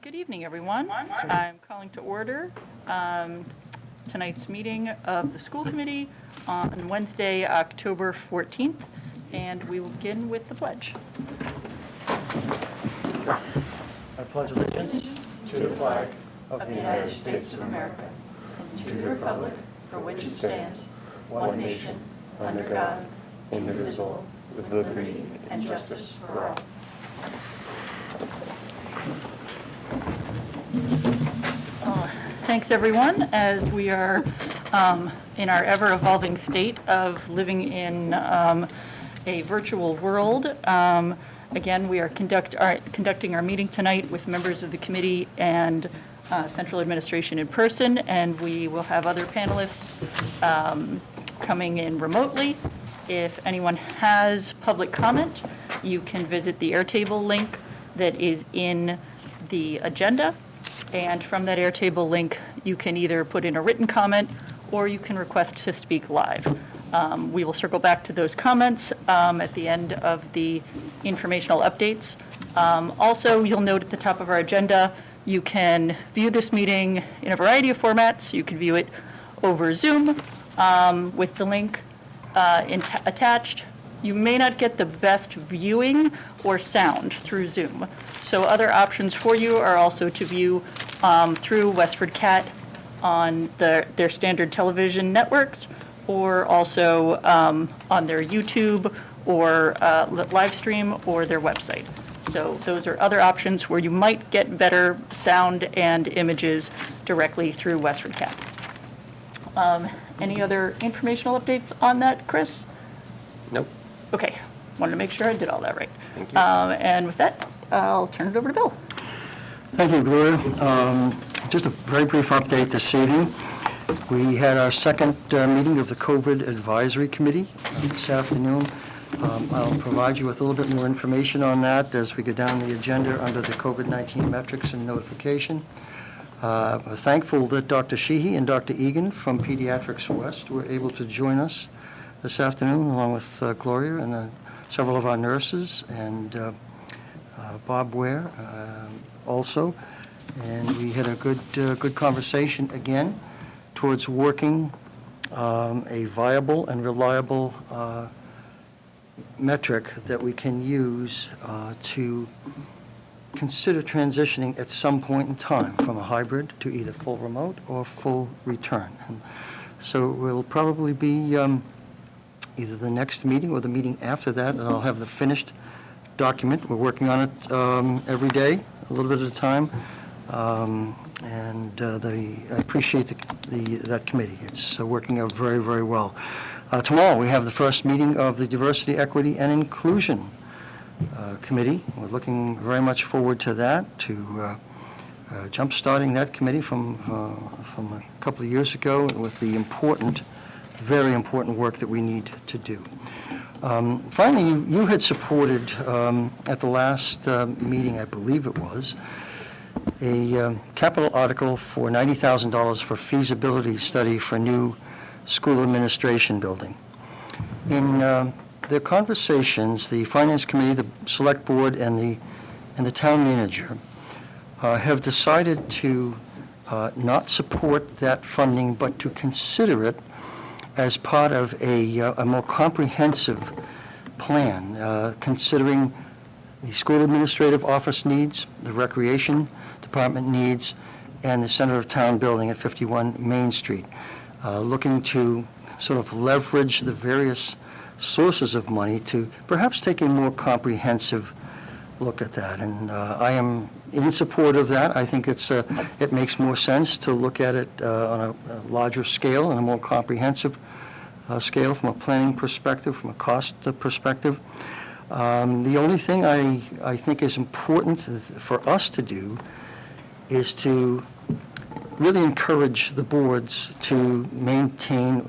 Good evening, everyone. I'm calling to order tonight's meeting of the school committee on Wednesday, October 14th, and we will begin with the pledge. I pledge allegiance to the flag of the United States of America and to the republic for which it stands, one nation, under God, indivisible, with liberty and justice for all. Thanks, everyone, as we are in our ever-evolving state of living in a virtual world. Again, we are conducting our meeting tonight with members of the committee and central administration in person, and we will have other panelists coming in remotely. If anyone has public comment, you can visit the Airtable link that is in the agenda. And from that Airtable link, you can either put in a written comment or you can request to speak live. We will circle back to those comments at the end of the informational updates. Also, you'll note at the top of our agenda, you can view this meeting in a variety of formats. You can view it over Zoom with the link attached. You may not get the best viewing or sound through Zoom. So other options for you are also to view through Westford Cat on their standard television networks, or also on their YouTube or live stream or their website. So those are other options where you might get better sound and images directly through Westford Cat. Any other informational updates on that, Chris? Nope. Okay, wanted to make sure I did all that right. Thank you. And with that, I'll turn it over to Bill. Thank you, Gloria. Just a very brief update this evening. We had our second meeting of the COVID Advisory Committee this afternoon. I'll provide you with a little bit more information on that as we go down the agenda under the COVID-19 metrics and notification. We're thankful that Dr. Sheehy and Dr. Egan from Pediatrics West were able to join us this afternoon, along with Gloria and several of our nurses, and Bob Ware also. And we had a good conversation again towards working a viable and reliable metric that we can use to consider transitioning at some point in time from a hybrid to either full remote or full return. And so we'll probably be either the next meeting or the meeting after that, and I'll have the finished document. We're working on it every day, a little bit at a time, and I appreciate that committee. It's working out very, very well. Tomorrow we have the first meeting of the Diversity, Equity, and Inclusion Committee. We're looking very much forward to that, to jump-starting that committee from a couple of years ago with the very important work that we need to do. Finally, you had supported at the last meeting, I believe it was, a capital article for $90,000 for feasibility study for a new school administration building. In their conversations, the Finance Committee, the Select Board, and the Town Manager have decided to not support that funding, but to consider it as part of a more comprehensive plan, considering the school administrative office needs, the recreation department needs, and the center of town building at 51 Main Street, looking to sort of leverage the various sources of money to perhaps take a more comprehensive look at that. And I am in support of that. I think it makes more sense to look at it on a larger scale and a more comprehensive scale from a planning perspective, from a cost perspective. The only thing I think is important for us to do is to really encourage the boards to maintain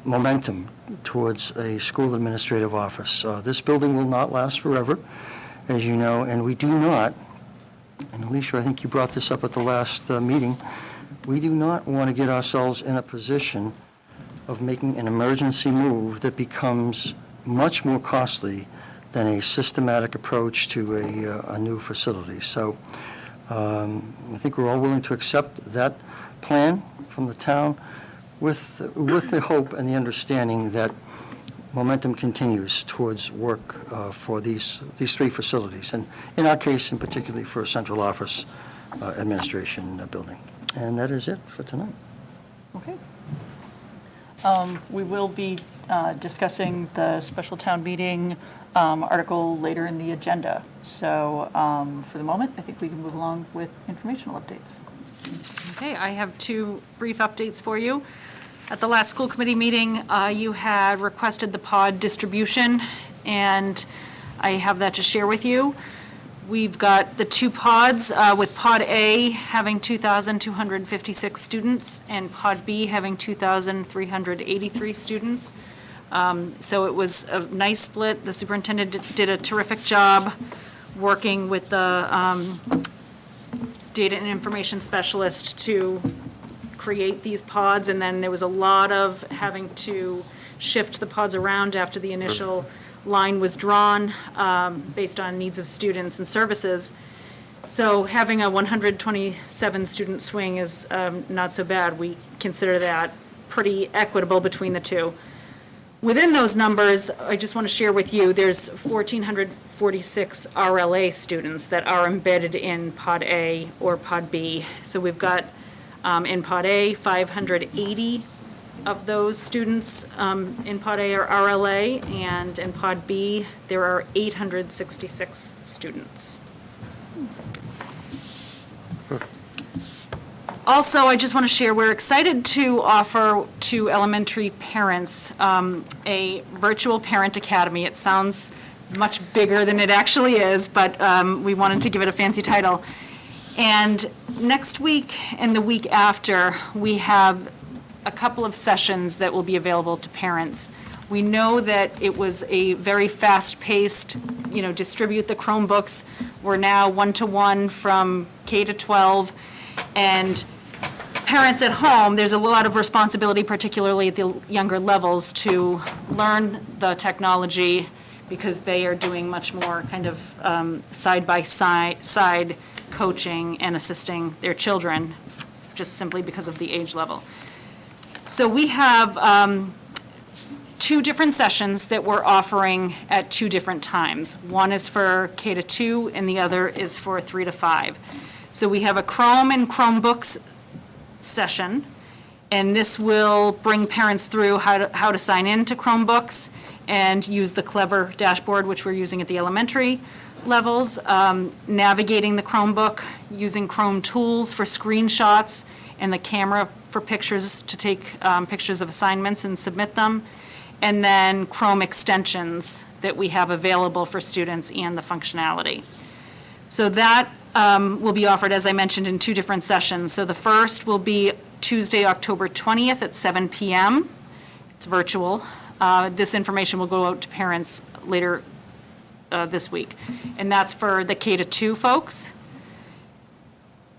momentum towards a school administrative office. This building will not last forever, as you know, and we do not, and Alicia, I think you brought this up at the last meeting, we do not want to get ourselves in a position of making an emergency move that becomes much more costly than a systematic approach to a new facility. So I think we're all willing to accept that plan from the town with the hope and the understanding that momentum continues towards work for these three facilities, and in our case, in particularly for a central office administration building. And that is it for tonight. Okay. We will be discussing the special town meeting article later in the agenda. So for the moment, I think we can move along with informational updates. Okay, I have two brief updates for you. At the last school committee meeting, you had requested the pod distribution, and I have that to share with you. We've got the two pods, with Pod A having 2,256 students and Pod B having 2,383 students. So it was a nice split. The superintendent did a terrific job working with the data and information specialist to create these pods, and then there was a lot of having to shift the pods around after the initial line was drawn based on needs of students and services. So having a 127 student swing is not so bad. We consider that pretty equitable between the two. Within those numbers, I just want to share with you, there's 1,446 RLA students that are embedded in Pod A or Pod B. So we've got in Pod A, 580 of those students in Pod A are RLA, and in Pod B, there are 866 students. Also, I just want to share, we're excited to offer to elementary parents a virtual parent academy. It sounds much bigger than it actually is, but we wanted to give it a fancy title. And next week and the week after, we have a couple of sessions that will be available to parents. We know that it was a very fast-paced, distribute the Chromebooks. We're now one-to-one from K to 12, and parents at home, there's a lot of responsibility, particularly at the younger levels, to learn the technology because they are doing much more kind of side-by-side coaching and assisting their children, just simply because of the age level. So we have two different sessions that we're offering at two different times. One is for K to 2 and the other is for 3 to 5. So we have a Chrome and Chromebooks session, and this will bring parents through how to sign in to Chromebooks and use the Clever dashboard, which we're using at the elementary levels, navigating the Chromebook, using Chrome tools for screenshots, and the camera for pictures to take pictures of assignments and submit them, and then Chrome extensions that we have available for students and the functionality. So that will be offered, as I mentioned, in two different sessions. So the first will be Tuesday, October 20th at 7 p.m. It's virtual. This information will go out to parents later this week. And that's for the K to 2 folks.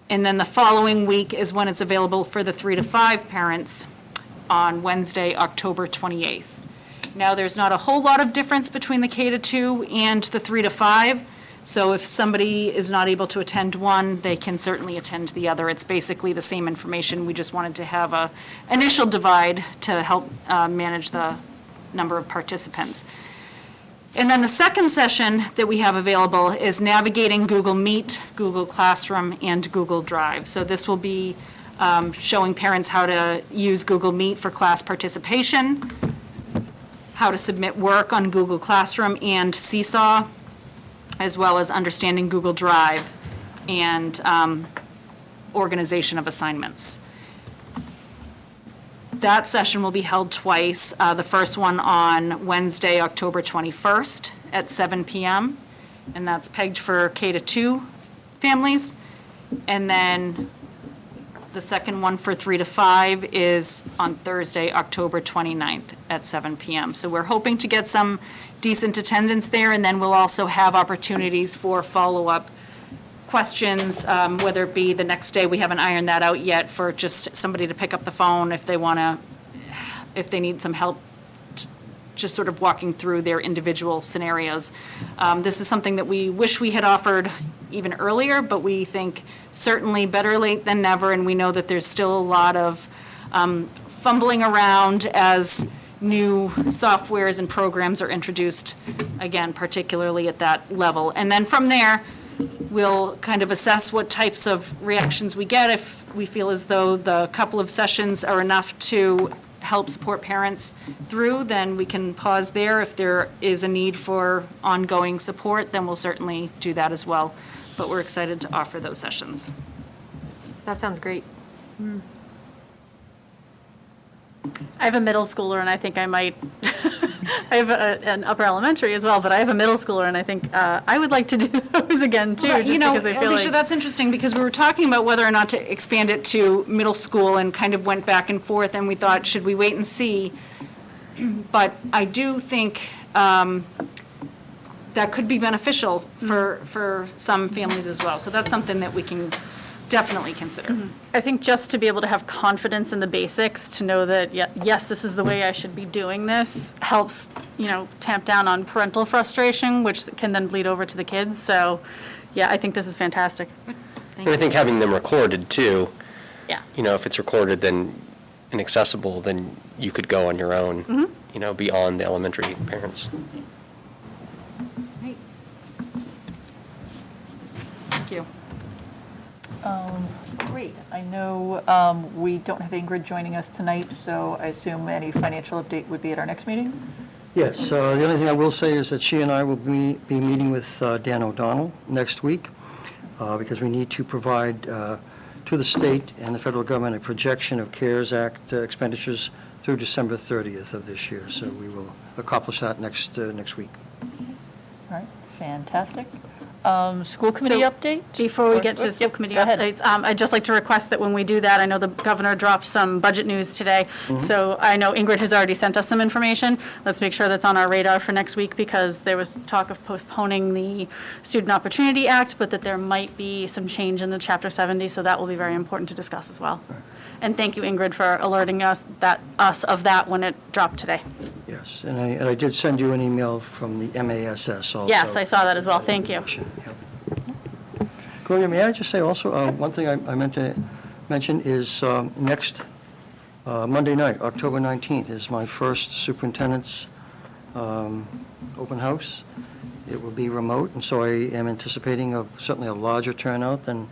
And then the following week is when it's available for the 3 to 5 parents on Wednesday, October 28th. Now, there's not a whole lot of difference between the K to 2 and the 3 to 5. So if somebody is not able to attend one, they can certainly attend the other. It's basically the same information. We just wanted to have an initial divide to help manage the number of participants. And then the second session that we have available is navigating Google Meet, Google Classroom, and Google Drive. So this will be showing parents how to use Google Meet for class participation, how to submit work on Google Classroom and Seesaw, as well as understanding Google Drive and organization of assignments. That session will be held twice. The first one on Wednesday, October 21st at 7 p.m., and that's pegged for K to 2 families. And then the second one for 3 to 5 is on Thursday, October 29th at 7 p.m. So we're hoping to get some decent attendance there, and then we'll also have opportunities for follow-up questions, whether it be the next day. We haven't ironed that out yet, for just somebody to pick up the phone if they need some help just sort of walking through their individual scenarios. This is something that we wish we had offered even earlier, but we think certainly better late than never, and we know that there's still a lot of fumbling around as new softwares and programs are introduced, again, particularly at that level. And then from there, we'll kind of assess what types of reactions we get. If we feel as though the couple of sessions are enough to help support parents through, then we can pause there. If there is a need for ongoing support, then we'll certainly do that as well. But we're excited to offer those sessions. That sounds great. I have a middle schooler, and I think I might, I have an upper elementary as well, but I have a middle schooler, and I think I would like to do those again, too, just You know, because I feel Alicia, like. that's interesting, because we were talking about whether or not to expand it to middle school and kind of went back and forth, and we thought, should we wait and see? But I do think that could be beneficial for some families as well. So that's something that we can definitely consider. I think just to be able to have confidence in the basics, to know that, yes, this is the way I should be doing this, helps, tamp down on parental frustration, which can then bleed over to the kids. So, yeah, I think this is fantastic. And I think having them recorded too, Yeah. if it's recorded then and accessible, then you could go on your own, beyond the elementary parents. Right. Thank you. Great. I know we don't have Ingrid joining us tonight, so I assume any financial update would be at our next meeting? Yes, the only thing I will say is that she and I will be meeting with Dan O'Donnell next week, because we need to provide to the state and the federal government a projection of CARES Act expenditures through December 30th of this year. So we will accomplish that next week. All right, fantastic. School committee So, update? Before we Or- get to yep, school committee go ahead. updates, I'd just like to request that when we do that, I know the governor dropped some budget news today, so I know Ingrid has already sent us some information. Let's make sure that's on our radar for next week, because there was talk of postponing the Student Opportunity Act, but that there might be some change in the Chapter 70, so that will be very important to discuss as well. And thank you, Ingrid, for alerting us of that when it dropped today. Yes, and I did send you an email from the MASS also. Yes, I saw that as well, thank you. Yep. Gloria, may I just say also, one thing I meant to mention is next Monday night, October 19th, is my first superintendent's open house. It will be remote, and so I am anticipating certainly a larger turnout than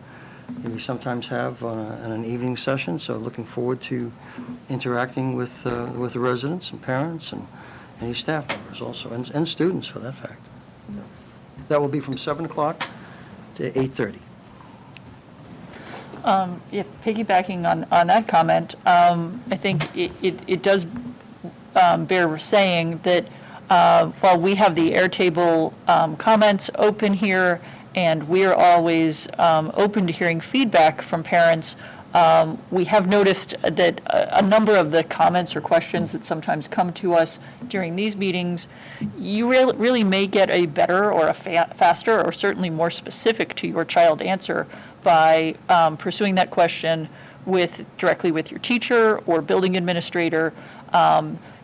we sometimes have on an evening session, so looking forward to interacting with the residents and parents and any staff members also, and students for that fact. That will be from 7 o'clock to 8:30. If piggybacking on that comment, I think it does bear saying that while we have the Airtable comments open here, and we are always open to hearing feedback from parents, we have noticed that a number of the comments or questions that sometimes come to us during these meetings, you really may get a better or a faster or certainly more specific to your child answer by pursuing that question directly with your teacher or building administrator.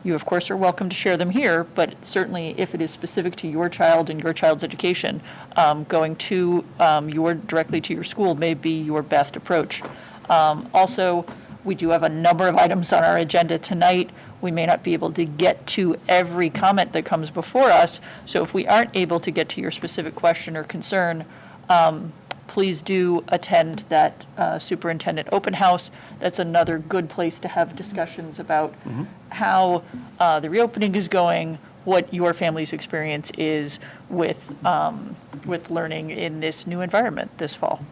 You, of course, are welcome to share them here, but certainly if it is specific to your child and your child's education, going to directly to your school may be your best approach. Also, we do have a number of items on our agenda tonight. We may not be able to get to every comment that comes before us, so if we aren't able to get to your specific question or concern, please do attend that superintendent open house. That's another good place to have discussions about how the reopening is going, what your family's experience is with learning in this new environment this fall.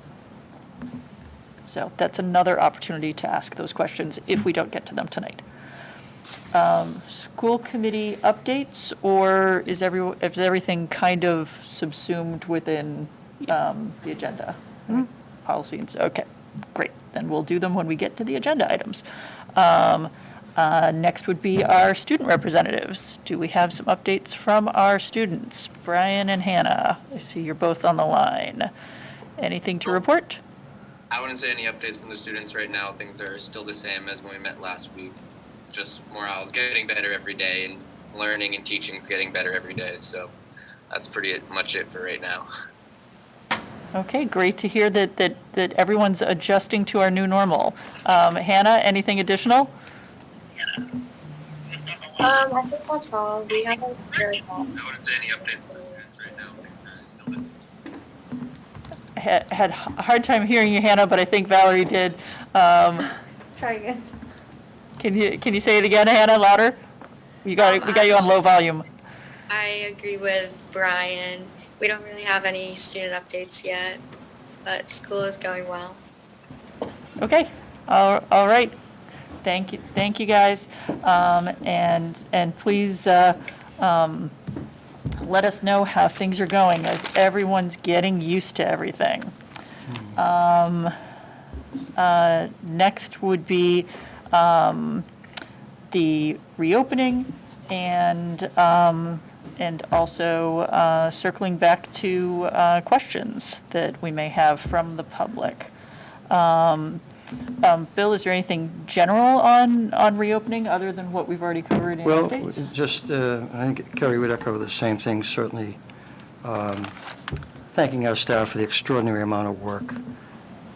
So that's another opportunity to ask those questions if we don't get to them tonight. School committee updates, or is everything kind of subsumed within the agenda? Policies, okay, great. Then we'll do them when we get to the agenda items. Next would be our student representatives. Do we have some updates from our students? Brian and Hannah, I see you're both on the line. Anything to report? I wouldn't say any updates from the students right now. Things are still the same as when we met last week. Just morale is getting better every day, and learning and teaching is getting better every day. So that's pretty much it for right now. Okay, great to hear that everyone's adjusting to our new normal. Hannah, anything additional? I think that's all. We haven't really had. I wouldn't say any updates on the students right now. Things are still the same. Had a hard time hearing you, Hannah, but I think Valerie did. Try again. Can you say it again, Hannah, louder? We got you on low volume. I agree with Brian. We don't really have any student updates yet, but school is going well. Okay, all right. Thank you, guys. And please let us know how things are going as everyone's getting used to everything. Next would be the reopening and also circling back to questions that we may have from the public. Bill, is there anything general on reopening other than what we've already covered in Well, updates? just, I think Kerry would echo the same thing, certainly thanking our staff for the extraordinary amount of work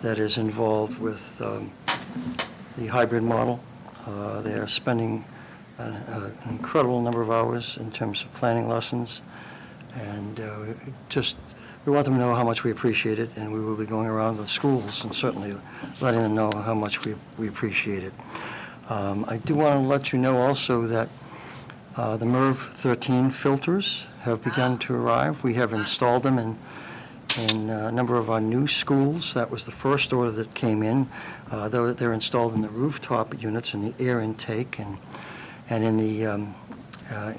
that is involved with the hybrid model. They are spending an incredible number of hours in terms of planning lessons, and we want them to know how much we appreciate it, and we will be going around the schools and certainly letting them know how much we appreciate it. I do want to let you know also that the MERV 13 filters have begun to arrive. We have installed them in a number of our new schools. That was the first order that came in. They're installed in the rooftop units and the air intake and in the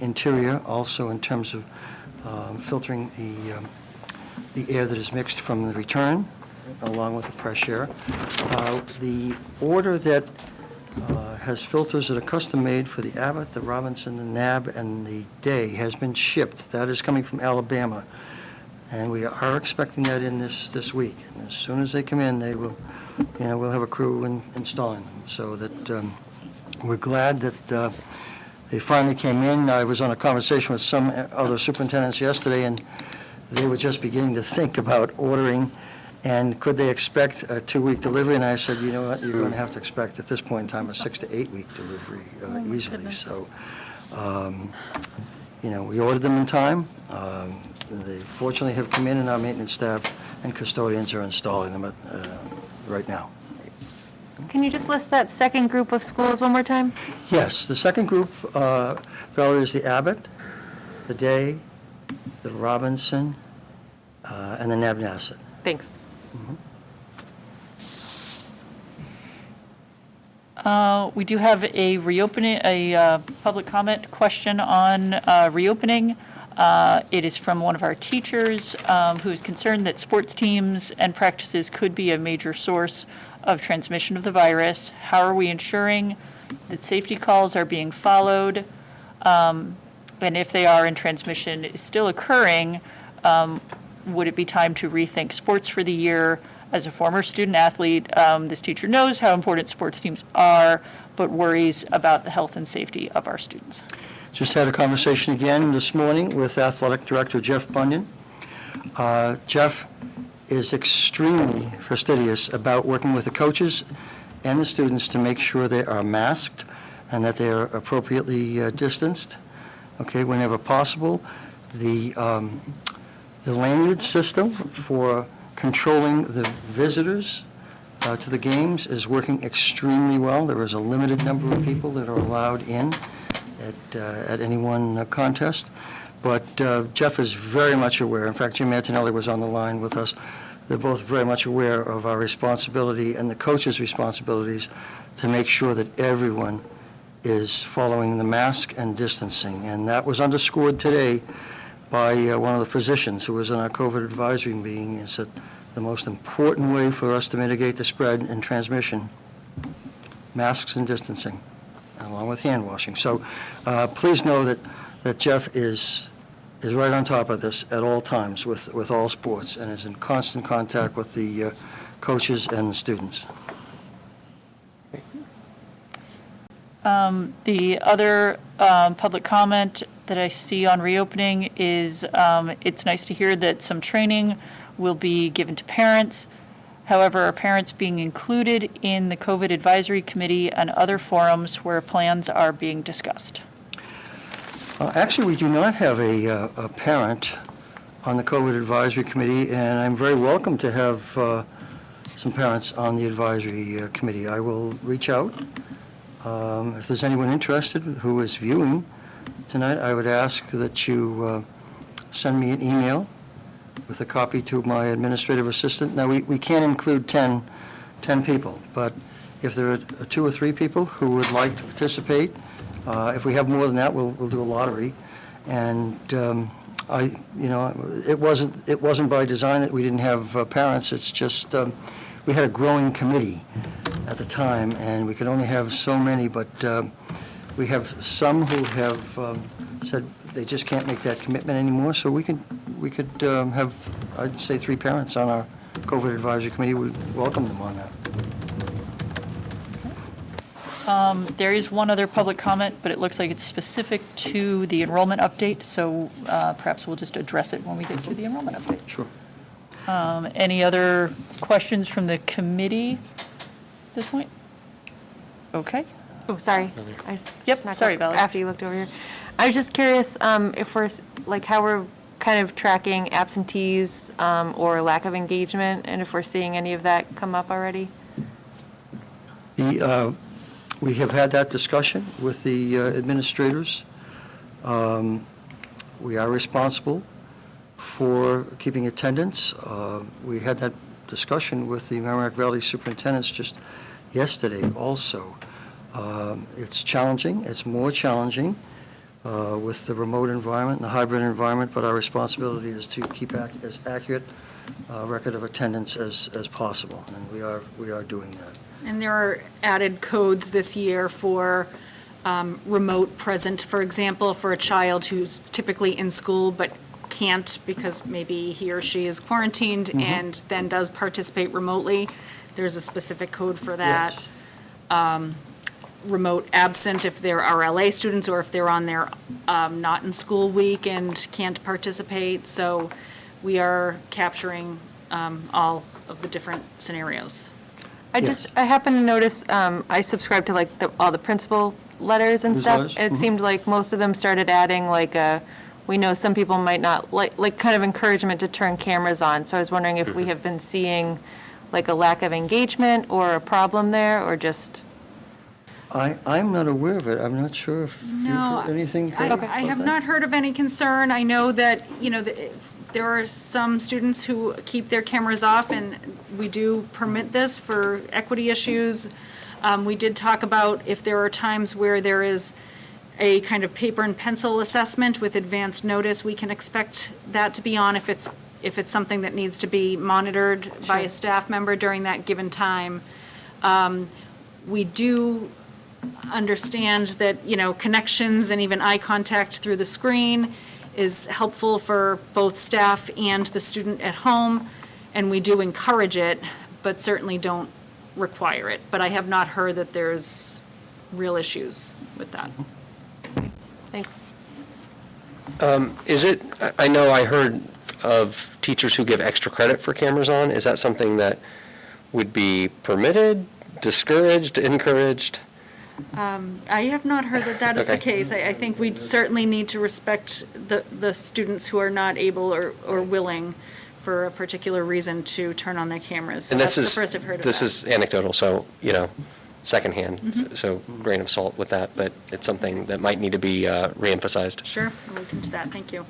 interior, also in terms of filtering the air that is mixed from the return, along with the fresh air. The order that has filters that are custom-made for the Abbott, the Robinson, the NAB, and the Day has been shipped. That is coming from Alabama, and we are expecting that in this week. And as soon as they come in, they will, we'll have a crew installing them. So that we're glad that they finally came in. I was on a conversation with some other superintendents yesterday, and they were just beginning to think about ordering, and could they expect a 2-week delivery? And I said, you know what, you're going to have to expect at this point in time a 6 to 8 week delivery easily. goodness. So, we ordered them in time. They fortunately have come in, and our maintenance staff and custodians are installing them right now. Can you just list that second group of schools one more time? Yes, the second group, Valerie, is the Abbott, the Day, the Robinson, and the Nabnasset. Thanks. We do have a public comment question on reopening. It is from one of our teachers who is concerned that sports teams and practices could be a major source of transmission of the virus. How are we ensuring that safety calls are being followed? And if they are and transmission is still occurring, would it be time to rethink sports for the year? As a former student athlete, this teacher knows how important sports teams are, but worries about the health and safety of our students. Just had a conversation again this morning with Athletic Director Jeff Bunyan. Jeff is extremely fastidious about working with the coaches and the students to make sure they are masked and that they are appropriately distanced, okay, whenever possible. The lanyard system for controlling the visitors to the games is working extremely well. There is a limited number of people that are allowed in at any one contest. But Jeff is very much aware. In fact, Jim Antonelli was on the line with us. They're both very much aware of our responsibility and the coaches' responsibilities to make sure that everyone is following the mask and distancing. And that was underscored today by one of the physicians who was in our COVID advisory meeting, is that the most important way for us to mitigate the spread and transmission, masks and distancing, along with hand washing. So please know that Jeff is right on top of this at all times with all sports and is in constant contact with the coaches and the students. The other public comment that I see on reopening is it's nice to hear that some training will be given to parents. However, are parents being included in the COVID Advisory Committee and other forums where plans are being discussed? Actually, we do not have a parent on the COVID Advisory Committee, and I'm very welcome to have some parents on the advisory committee. I will reach out. If there's anyone interested who is viewing tonight, I would ask that you send me an email with a copy to my administrative assistant. Now, we can't include 10 people, but if there are 2 or 3 people who would like to participate, if we have more than that, we'll do a lottery. And it wasn't by design that we didn't have parents. It's just we had a growing committee at the time, and we could only have so many, but we have some who have said they just can't make that commitment anymore, so we could have, I'd say, 3 parents on our COVID Advisory Committee. We welcome them on that. There is one other public comment, but it looks like it's specific to the enrollment update, so perhaps we'll just address it when we get to the enrollment update. Sure. Any other questions from the committee at this point? Okay. Oh, sorry. I Yep, snuck sorry, up Valerie. After you looked over here. I was just curious if we're, like, how we're kind of tracking absentees or lack of engagement, and if we're seeing any of that come up already? We have had that discussion with the administrators. We are responsible for keeping attendance. We had that discussion with the Merrimack Valley superintendents just yesterday also. It's challenging. It's more challenging with the remote environment and the hybrid environment, but our responsibility is to keep as accurate record of attendance as possible, and we are doing that. And there are added codes this year for remote present, for example, for a child who's typically in school but can't because maybe he or she is quarantined and then does participate remotely. There's a specific code for that. Yes. Remote absent if they're RLA students or if they're on their not in school week and can't participate. So we are capturing all of the different scenarios. I happen to notice, I subscribe to like all the principal letters and stuff. Newsletters? It seemed like most of them started adding like we know some people might not, like kind of encouragement to turn cameras on. So I was wondering if we have been seeing like a lack of engagement or a problem there, or just? I'm not aware of it. I'm not sure if you've heard anything. I have not heard of any concern. I know that, there are some students who keep their cameras off, and we do permit this for equity issues. We did talk about if there are times where there is a kind of paper and pencil assessment with advanced notice, we can expect that to be on if it's something that needs to be monitored by a staff member during that given time. We do understand that, connections and even eye contact through the screen is helpful for both staff and the student at home, and we do encourage it, but certainly don't require it. But I have not heard that there's real issues with that. Thanks. I know I heard of teachers who give extra credit for cameras on. Is that something that would be permitted, discouraged, encouraged? I have not heard that that is the Okay. case. I think we certainly need to respect the students who are not able or willing for a particular reason to turn on their cameras. So And that's the first I've heard of that. This is anecdotal, so, secondhand, so grain of salt with that, but it's something that might need to be reemphasized. Sure, I'll look into that, thank you.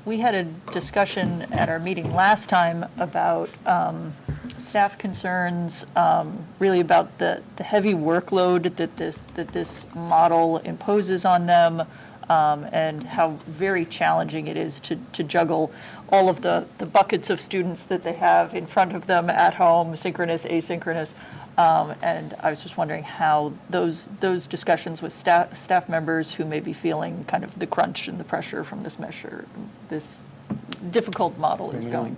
We had a discussion at our meeting last time about staff concerns, really about the heavy workload that this model imposes on them, and how very challenging it is to juggle all of the buckets of students that they have in front of them at home, synchronous, asynchronous. And I was just wondering how those discussions with staff members who may be feeling kind of the crunch and the pressure from this measure, this difficult model is going.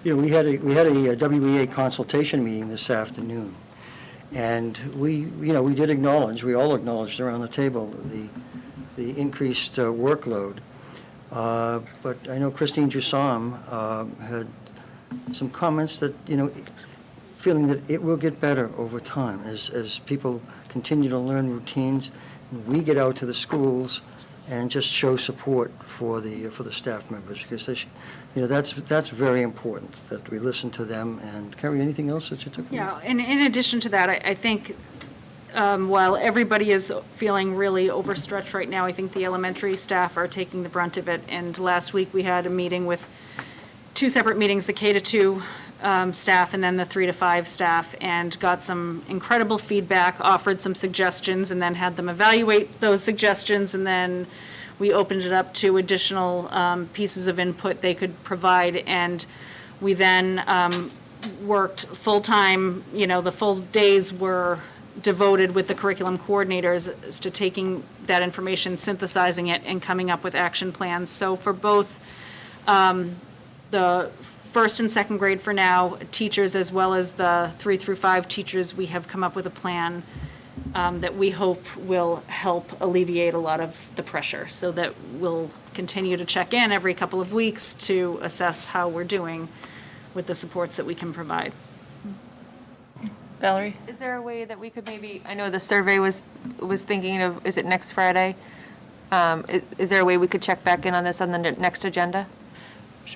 We had a WEA consultation meeting this afternoon, and we did acknowledge, we all acknowledged around the table the increased workload. But I know Christine Jusam had some comments that, feeling that it will get better over time as people continue to learn routines, and we get out to the schools and just show support for the staff members, because that's very important, that we listen to them. And Carrie, anything else that you took? Yeah, and in addition to that, I think while everybody is feeling really overstretched right now, I think the elementary staff are taking the brunt of it. And last week, we had a meeting with two separate meetings, the K-2 staff and then the 3-5 staff, and got some incredible feedback, offered some suggestions, and then had them evaluate those suggestions, and then we opened it up to additional pieces of input they could provide. And we then worked full-time, the full days were devoted with the curriculum coordinators as to taking that information, synthesizing it, and coming up with action plans. So for both the first and second grade for now, teachers, as well as the 3-5 teachers, we have come up with a plan that we hope will help alleviate a lot of the pressure, so that we'll continue to check in every couple of weeks to assess how we're doing with the supports that we can provide. Valerie? Is there a way that we could maybe, I know the survey was thinking of, is it next Friday? Is there a way we could check back in on this on the next agenda?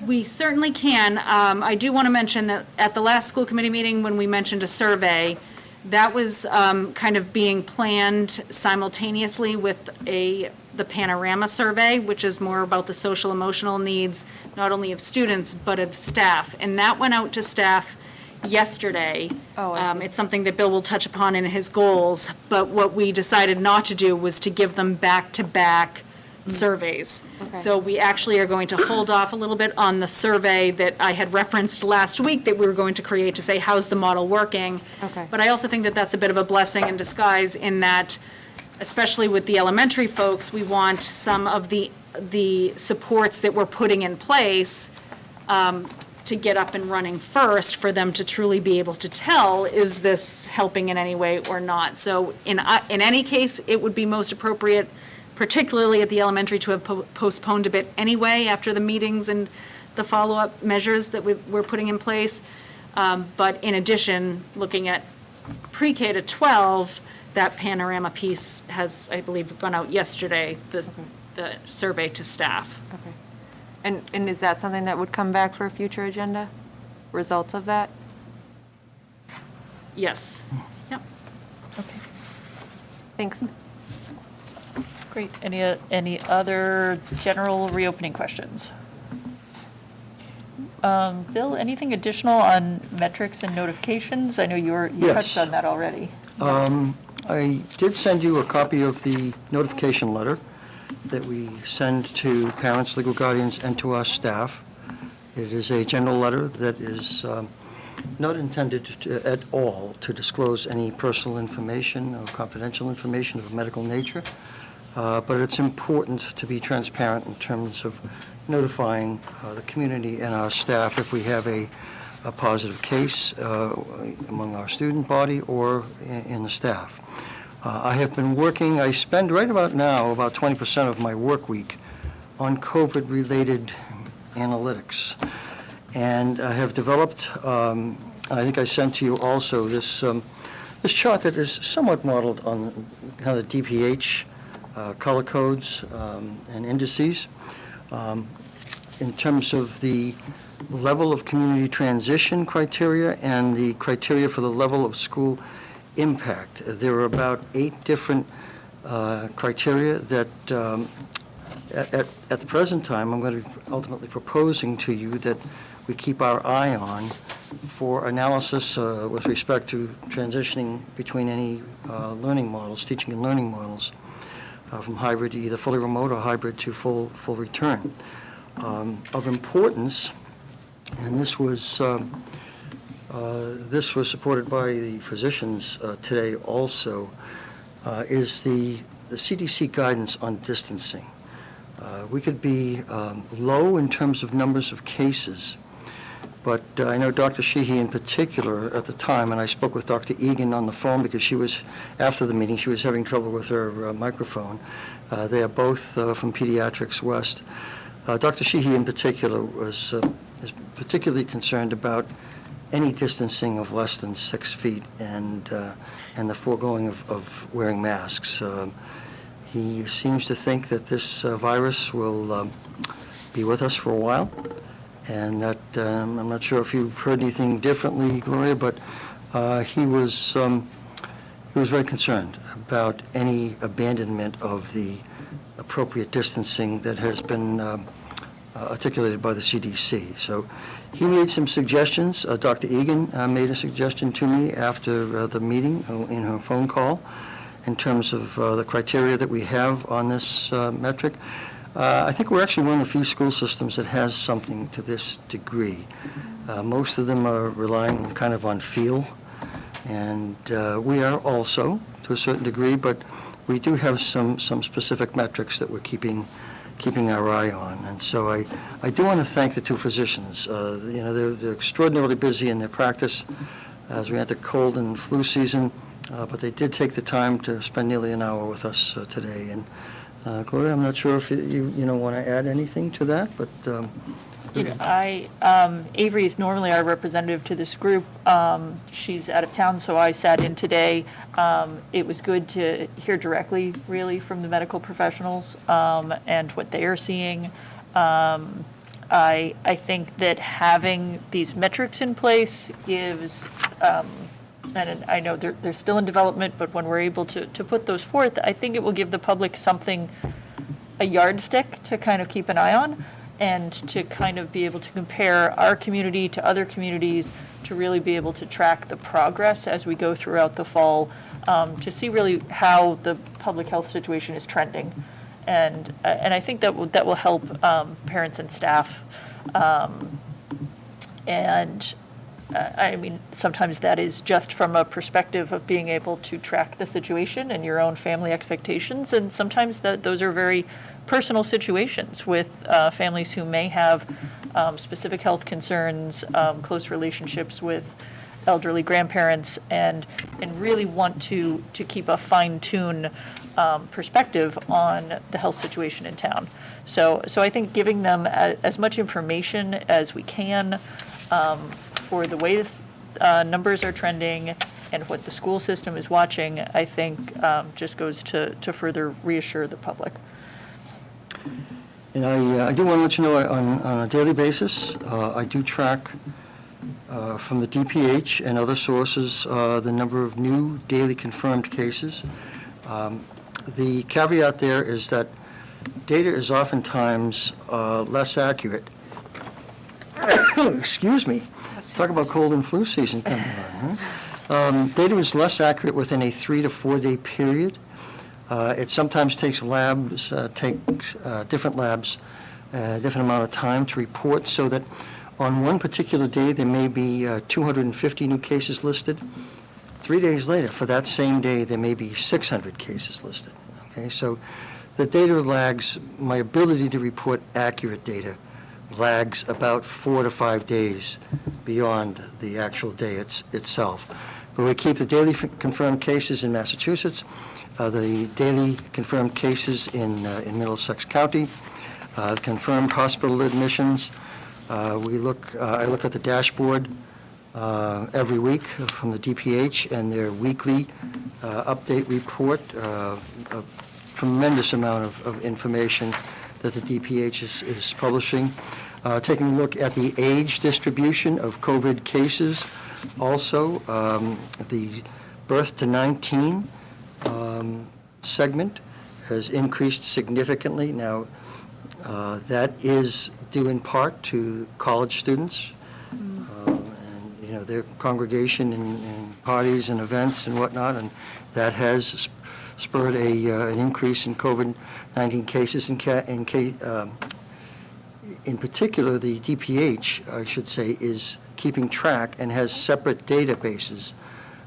We certainly can. I do want to mention that at the last school committee meeting, when we mentioned a survey, that was kind of being planned simultaneously with the Panorama survey, which is more about the social emotional needs, not only of students, but of staff. And that went out to staff yesterday. Oh, I see. It's something that Bill will touch upon in his goals, but what we decided not to do was to give them back-to-back surveys. Okay. So we actually are going to hold off a little bit on the survey that I had referenced last week that we were going to create to say, how's the model working? Okay. But I also think that that's a bit of a blessing in disguise, in that, especially with the elementary folks, we want some of the supports that we're putting in place to get up and running first, for them to truly be able to tell, is this helping in any way or not? So in any case, it would be most appropriate, particularly at the elementary, to have postponed a bit anyway after the meetings and the follow-up measures that we're putting in place. But in addition, looking at pre-K to 12, that Panorama piece has, I believe, gone out yesterday, the survey to staff. Okay. And is that something that would come back for a future agenda? Results of that? Yes. Yep. Okay, Thanks. great. Any other general reopening questions? Bill, anything additional on metrics and notifications? I know you Yes. touched on that already. I did send you a copy of the notification letter that we send to parents, legal guardians, and to our staff. It is a general letter that is not intended at all to disclose any personal information or confidential information of a medical nature, but it's important to be transparent in terms of notifying the community and our staff if we have a positive case among our student body or in the staff. I have been working, I spend right about now about 20% of my work week on COVID-related analytics. And I have developed, I think I sent to you also, this chart that is somewhat modeled on kind of the DPH color codes and indices. In terms of the level of community transition criteria and the criteria for the level of school impact. There are about 8 different criteria that at the present time I'm going to be ultimately proposing to you that we keep our eye on for analysis with respect to transitioning between any learning models, teaching and learning models, from hybrid to either fully remote or hybrid to full return. Of importance, and this was supported by the physicians today also, is the CDC guidance on distancing. We could be low in terms of numbers of cases, but I know Dr. Sheehy in particular at the time, and I spoke with Dr. Egan on the phone because she was, after the meeting, she was having trouble with her microphone. They are both from Pediatrics West. Dr. Sheehy in particular is particularly concerned about any distancing of less than 6 feet and the foregoing of wearing masks. He seems to think that this virus will be with us for a while, and that I'm not sure if you've heard anything differently, Gloria, but he was very concerned about any abandonment of the appropriate distancing that has been articulated by the CDC. So he made some suggestions. Dr. Egan made a suggestion to me after the meeting in her phone call in terms of the criteria that we have on this metric. I think we're actually one of the few school systems that has something to this degree. Most of them are relying kind of on feel, and we are also to a certain degree, but we do have some specific metrics that we're keeping our eye on. And so I do want to thank the two physicians. They're extraordinarily busy in their practice as we enter cold and flu season, but they did take the time to spend nearly an hour with us today. And Gloria, I'm not sure if you want to add anything to that, but Avery is normally our representative to this group. She's out of town, so I sat in today. It was good to hear directly, really, from the medical professionals and what they are seeing. I think that having these metrics in place gives, and I know they're still in development, but when we're able to put those forth, I think it will give the public something, a yardstick to kind of keep an eye on, and to kind of be able to compare our community to other communities, to really be able to track the progress as we go throughout the fall, to see really how the public health situation is trending. And I think that will help parents and staff. I mean, sometimes that is just from a perspective of being able to track the situation and your own family expectations, and sometimes those are very personal situations with families who may have specific health concerns, close relationships with elderly grandparents, and really want to keep a fine-tuned perspective on the health situation in town. So I think giving them as much information as we can for the way numbers are trending and what the school system is watching, I think just goes to further reassure the public. And I do want to let you know on a daily basis, I do track from the DPH and other sources the number of new daily confirmed cases. The caveat there is that data is oftentimes less accurate. Excuse me. Talk about cold and flu season coming on. Huh? Data is less accurate within a 3 to 4 day period. It sometimes takes different labs a different amount of time to report, so that on one particular day there may be 250 new cases listed. 3 days later, for that same day, there may be 600 cases listed. Okay, so the data lags. My ability to report accurate data lags about 4 to 5 days beyond the actual day itself. But we keep the daily confirmed cases in Massachusetts, the daily confirmed cases in Middlesex County, confirmed hospital admissions. I look at the dashboard every week from the DPH and their weekly update report, a tremendous amount of information that the DPH is publishing. Taking a look at the age distribution of COVID cases, also the birth to 19 segment has increased significantly. Now, that is due in part to college students and their congregation and parties and events and whatnot, and that has spurred an increase in COVID-19 cases. In particular, the DPH, I should say, is keeping track and has separate databases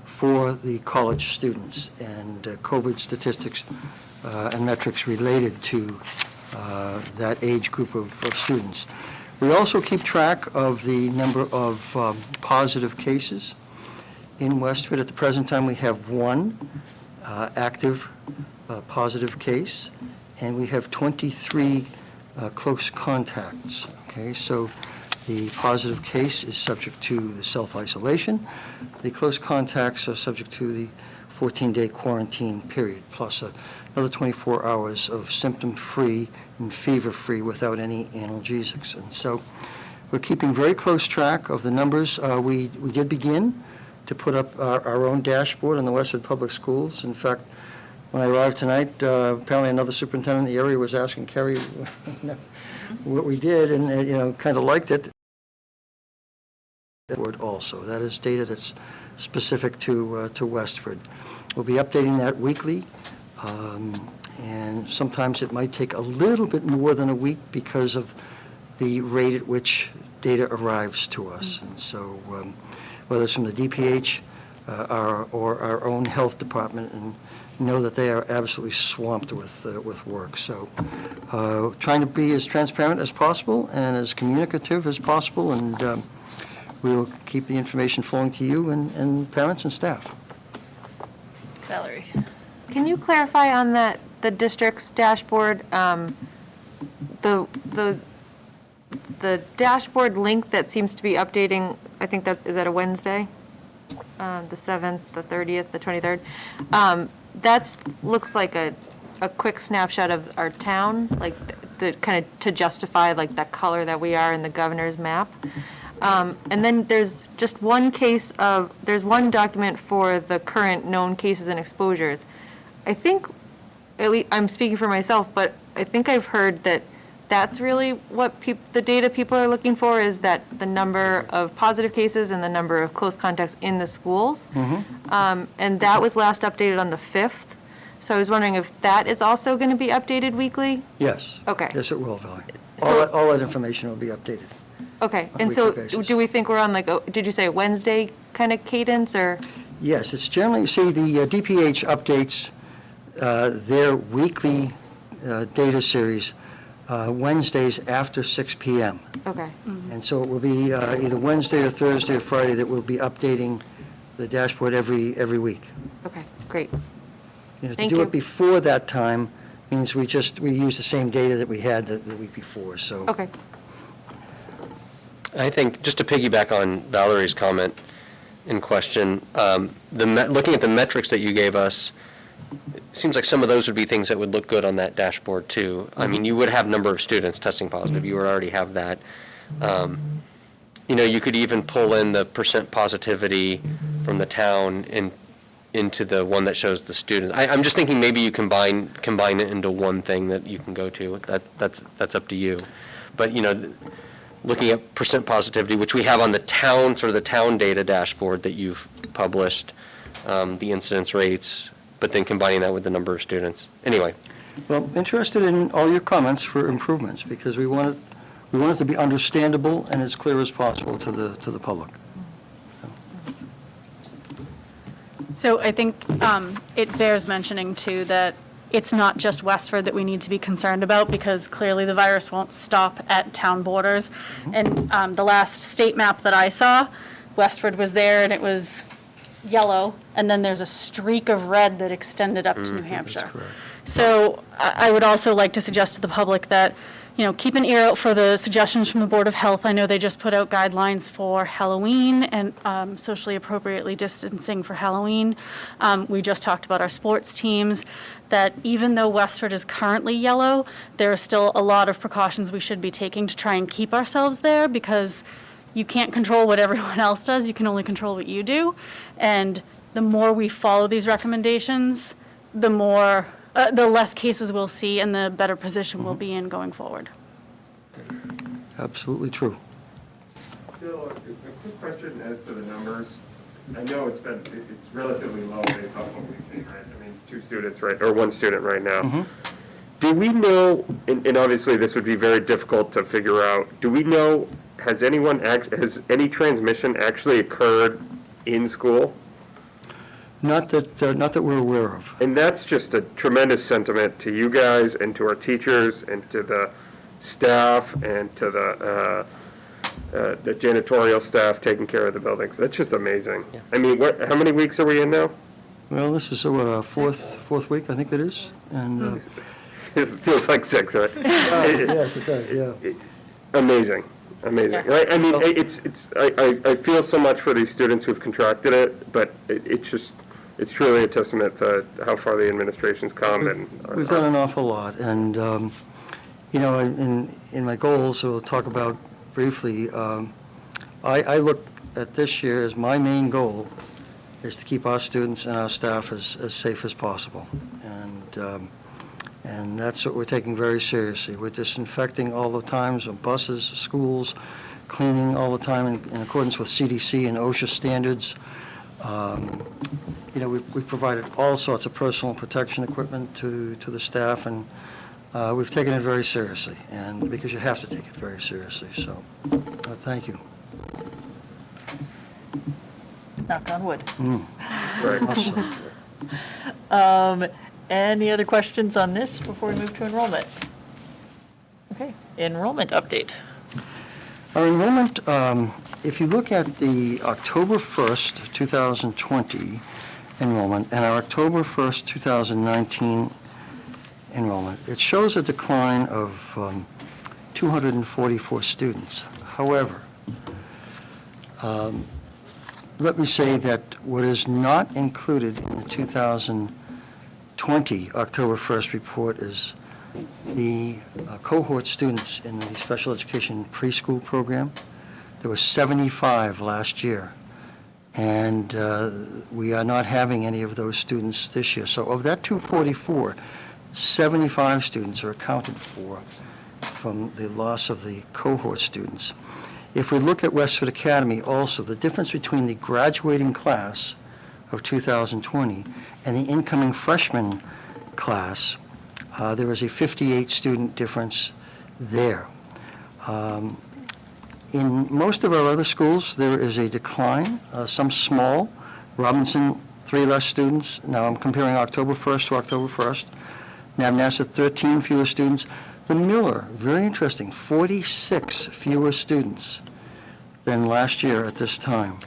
for the college students and COVID statistics and metrics related to that age group of students. We also keep track of the number of positive cases in Westford. At the present time, we have one active positive case, and we have 23 close contacts. Okay, so the positive case is subject to the self-isolation. The close contacts are subject to the 14-day quarantine period, plus another 24 hours of symptom-free and fever-free without any analgesics. And so we're keeping very close track of the numbers. We did begin to put up our own dashboard on the Westford Public Schools. In fact, when I arrived tonight, apparently another superintendent in the area was asking Kerry what we did, and kind of liked it. Also, that is data that's specific to Westford. We'll be updating that weekly, and sometimes it might take a little bit more than a week because of the rate at which data arrives to us. And so whether it's from the DPH or our own health department, and know that they are absolutely swamped with work. So trying to be as transparent as possible and as communicative as possible, and we will keep the information flowing to you and parents and staff. Valerie? Can you clarify on that, the district's dashboard, the dashboard link that seems to be updating, I think is that a Wednesday? The 7th, the 30th, the 23rd? That looks like a quick snapshot of our town, like the kind of to justify like that color that we are in the governor's map. And then there's just there's one document for the current known cases and exposures. I think, at least I'm speaking for myself, but I think I've heard that that's really what the data people are looking for, is that the number of positive cases and the number of close contacts in the schools. And that was last updated on the 5th. So I was wondering if that is also going to be updated weekly? Yes. Okay. Yes, it will, Valerie. So- All that information will be updated. Okay, On a and so weekly basis. do we think we're on did you say Wednesday kind of cadence, or? Yes, it's generally, see, the DPH updates their weekly data series Wednesdays after 6 p.m. Okay. And so it will be either Wednesday or Thursday or Friday that we'll be updating the dashboard every week. Okay, great. To Thank do you. it before that time means we use the same data that we had the week before, so. Okay. I think, just to piggyback on Valerie's comment in question, looking at the metrics that you gave us, it seems like some of those would be things that would look good on that dashboard, too. I mean, you would have number of students testing positive. You would already have that. You could even pull in the percent positivity from the town into the one that shows the students. I'm just thinking maybe you combine it into one thing that you can go to. That's up to you. But, looking at percent positivity, which we have on the town, sort of the town data dashboard that you've published, the incidence rates, but then combining that with the number of students. Anyway. Well, interested in all your comments for improvements, because we want it to be understandable and as clear as possible to the public. So I think it bears mentioning, too, that it's not just Westford that we need to be concerned about, because clearly the virus won't stop at town borders. And the last state map that I saw, Westford was there, and it was yellow, and then there's a streak of red that extended up to New Hampshire. So I would also like to suggest to the public that, keep an ear out for the suggestions from the Board of Health. I know they just put out guidelines for Halloween and socially appropriately distancing for Halloween. We just talked about our sports teams, that even though Westford is currently yellow, there are still a lot of precautions we should be taking to try and keep ourselves there, because you can't control what everyone else does. You can only control what you do. And the more we follow these recommendations, the less cases we'll see and the better position we'll be in going forward. Absolutely true. Bill, a quick question as to the numbers. I know it's relatively low based off what we've seen, right? I mean, 2 students, right, or 1 student right now. Do we know, and obviously this would be very difficult to figure out, do we know, has any transmission actually occurred in school? Not that we're aware of. And that's just a tremendous sentiment to you guys and to our teachers and to the staff and to the janitorial staff taking care of the buildings. That's just amazing. Yeah. I mean, how many weeks are we in now? Well, this is fourth week, I think it is. And It feels like 6, right? Yes, it does, yeah. Amazing, amazing. Yeah. Right? I mean, I feel so much for these students who've contracted it, but it's truly a testament to how far the administration's come. And We've done an awful lot, and, you know, in my goals, we'll talk about briefly, I look at this year as my main goal is to keep our students and our staff as safe as possible. And that's what we're taking very seriously. We're disinfecting all the times of buses, schools, cleaning all the time in accordance with CDC and OSHA standards. You know, we've provided all sorts of personal protection equipment to the staff, and we've taken it very seriously, and because you have to take it very seriously. So, thank you. Knock on wood. right. Awesome. Any other questions on this before we move to enrollment? Okay, enrollment update. Our enrollment, if you look at the October 1st, 2020 enrollment and our October 1st, 2019 enrollment, it shows a decline of 244 students. However, let me say that what is not included in the 2020 October 1st report is the cohort students in the special education preschool program. There were 75 last year, and we are not having any of those students this year. So of that 244, 75 students are accounted for from the loss of the cohort students. If we look at Westford Academy also, the difference between the graduating class of 2020 and the incoming freshman class, there is a 58 student difference there. In most of our other schools, there is a decline, some small. Robinson, 3 less students. Now I'm comparing October 1st to October 1st. Navnasa, 13 fewer students. The Miller, very interesting, 46 fewer students than last year at this time.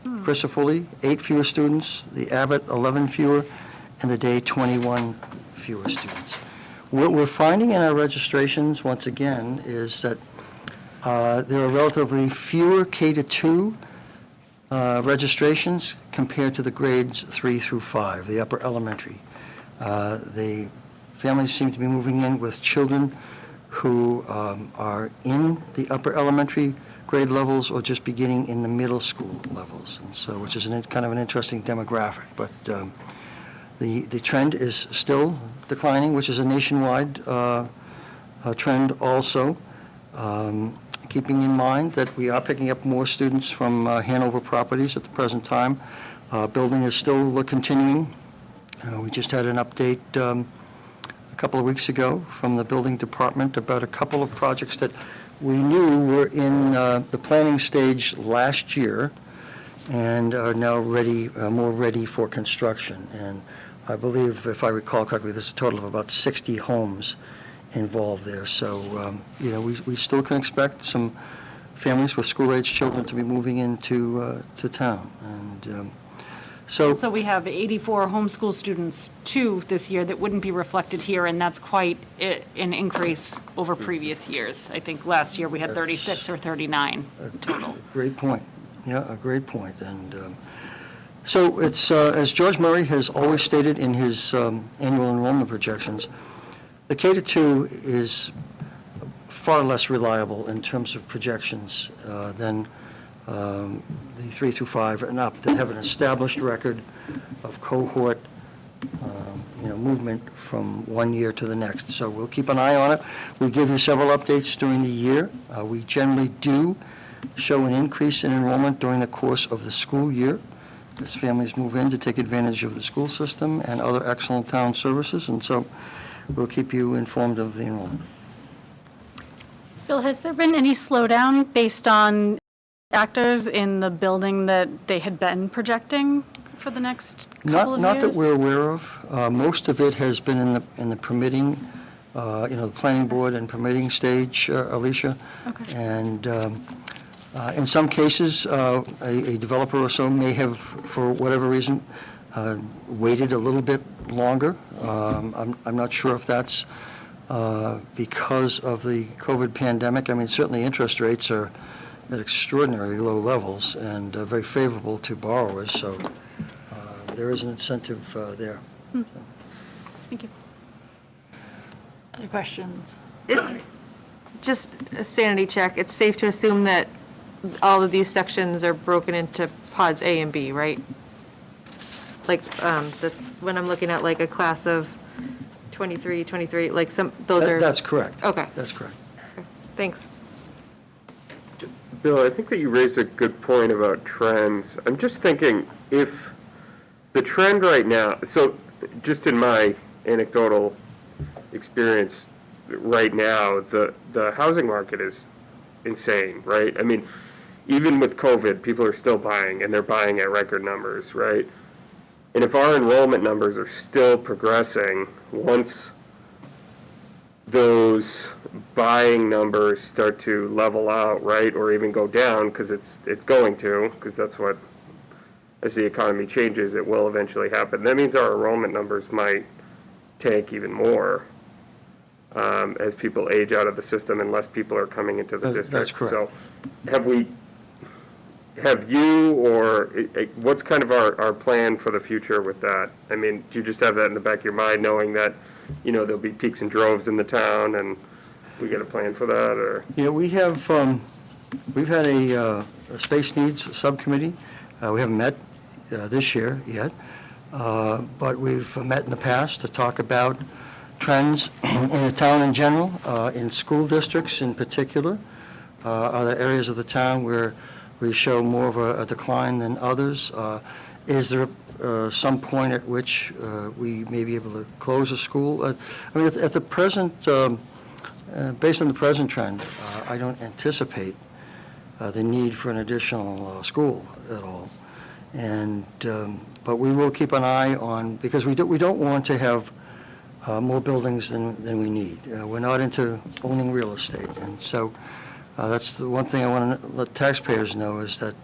Crisafulli, 8 fewer students. The Abbott, 11 fewer. And the Day, 21 fewer students. What we're finding in our registrations, once again, is that there are relatively fewer K-2 registrations compared to the grades 3 through 5, the upper elementary. The families seem to be moving in with children who are in the upper elementary grade levels or just beginning in the middle school levels, and so, which is kind of an interesting demographic. But the trend is still declining, which is a nationwide trend also. Keeping in mind that we are picking up more students from Hanover properties at the present time. Building is still continuing. We just had an update a couple of weeks ago from the building department about a couple of projects that we knew were in the planning stage last year and are now ready, more ready for construction. And I believe, if I recall correctly, there's a total of about 60 homes involved there. So, you know, we still can expect some families with school-age children to be moving into to town. And So we have 84 homeschool students, too, this year that wouldn't be reflected here, and that's quite an increase over previous years. I think last year we had 36 or 39 total. Great point. Yeah, a great point. And so it's, as George Murray has always stated in his annual enrollment projections, the K-2 is far less reliable in terms of projections than the 3 through 5 and up that have an established record of cohort, movement from one year to the next. So we'll keep an eye on it. We give you several updates during the year. We generally do show an increase in enrollment during the course of the school year as families move in to take advantage of the school system and other excellent town services, and so we'll keep you informed of the enrollment. Bill, has there been any slowdown based on factors in the building that they had been projecting for the next couple of years? Not that we're aware of. Most of it has been in the permitting, the planning board and permitting stage, Alicia. Okay. And in some cases, a developer or so may have, for whatever reason, waited a little bit longer. I'm not sure if that's because of the COVID pandemic. I mean, certainly interest rates are at extraordinarily low levels and very favorable to borrowers, so there is an incentive there. Thank you. Other questions? It's just a sanity check. It's safe to assume that all of these sections are broken into pods A and B, right? Like, when I'm looking at like a class of 23, like those are. That's correct. Okay. That's correct. Thanks. Bill, I think that you raised a good point about trends. I'm just thinking if the trend right now, so just in my anecdotal experience right now, the housing market is insane, right? I mean, even with COVID, people are still buying, and they're buying at record numbers, right? And if our enrollment numbers are still progressing, once those buying numbers start to level out, right, or even go down, because it's going to, because that's what, as the economy changes, it will eventually happen. That means our enrollment numbers might tank even more as people age out of the system and less people are coming into the district. That's correct. So have you, or what's kind of our plan for the future with that? I mean, do you just have that in the back of your mind, knowing that, you know, there'll be peaks and droves in the town, and we got a plan for that, or? Yeah, we've had a space needs subcommittee. We haven't met this year yet, but we've met in the past to talk about trends in the town in general, in school districts in particular. Are there areas of the town where we show more of a decline than others? Is there some point at which we may be able to close a school? I mean, at the present, based on the present trend, I don't anticipate the need for an additional school at all. And but we will keep an eye on, because we don't want to have more buildings than we need. We're not into owning real estate, and so that's the one thing I want to let taxpayers know, is that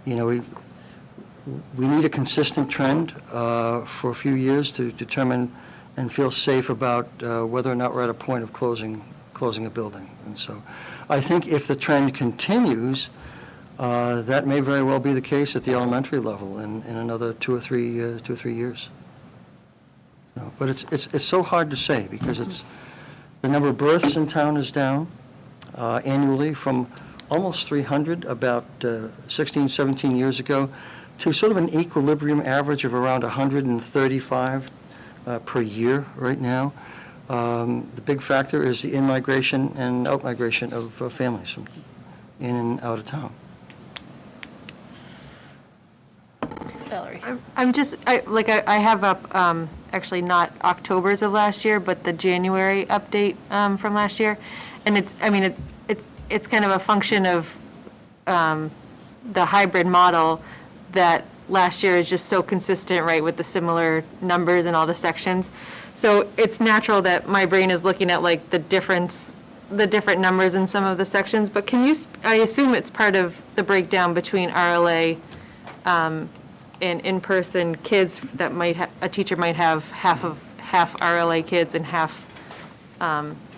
you know, we need a consistent trend for a few years to determine and feel safe about whether or not we're at a point of closing a building. And so I think if the trend continues, that may very well be the case at the elementary level in another 2 or 3 years. No, but it's so hard to say, because the number of births in town is down annually from almost 300 about 16, 17 years ago to sort of an equilibrium average of around 135 per year right now. The big factor is the in-migration and out-migration of families from in and out of town. Valerie? I'm just, I have up, actually not October's of last year, but the January update from last year. And it's kind of a function of the hybrid model that last year is just so consistent, right, with the similar numbers in all the sections. So it's natural that my brain is looking at like the different numbers in some of the sections. But I assume it's part of the breakdown between RLA and in-person kids, that a teacher might have half RLA kids and half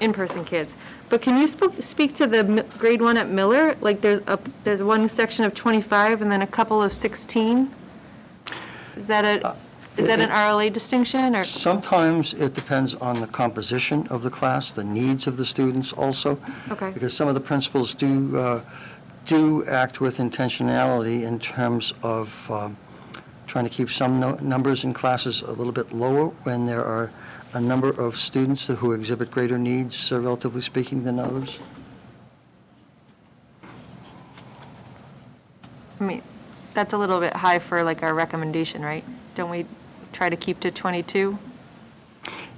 in-person kids. But can you speak to the grade 1 at Miller? Like there's one section of 25 and then a couple of 16? Is that an RLA distinction, or? Sometimes it depends on the composition of the class, the needs of the students also. Okay. Because some of the principals do act with intentionality in terms of trying to keep some numbers in classes a little bit lower when there are a number of students who exhibit greater needs, relatively speaking, than others. I mean, that's a little bit high for like our recommendation, right? Don't we try to keep to 22?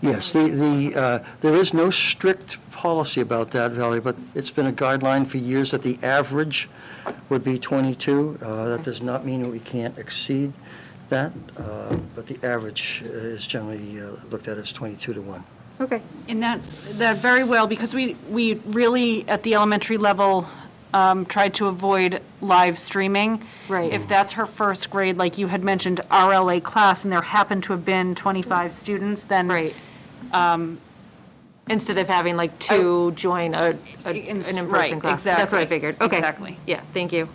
Yes, there is no strict policy about that, Valerie, but it's been a guideline for years that the average would be 22. That does not mean that we can't exceed that, but the average is generally looked at as 22 to 1. Okay. And that very well, because we really, at the elementary level, tried to avoid live streaming. Right. If that's her first grade, like you had mentioned, RLA class, and there happened to have been 25 students, then Right. Instead of having like two join an Right, in-person class. That's what I exactly. figured. Okay. Exactly. Yeah, thank you.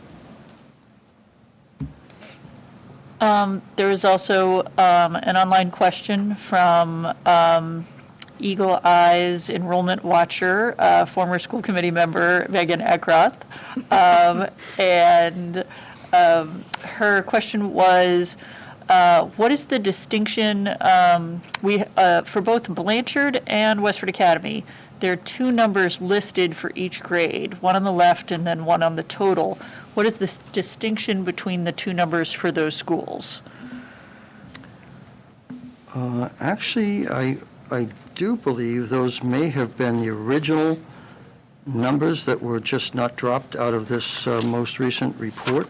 There is also an online question from Eagle Eyes Enrollment Watcher, former school committee member Megan Eckroth. And her question was, what is the distinction for both Blanchard and Westford Academy? There are two numbers listed for each grade, one on the left and then one on the total. What is the distinction between the two numbers for those schools? Actually, I do believe those may have been the original numbers that were just not dropped out of this most recent report.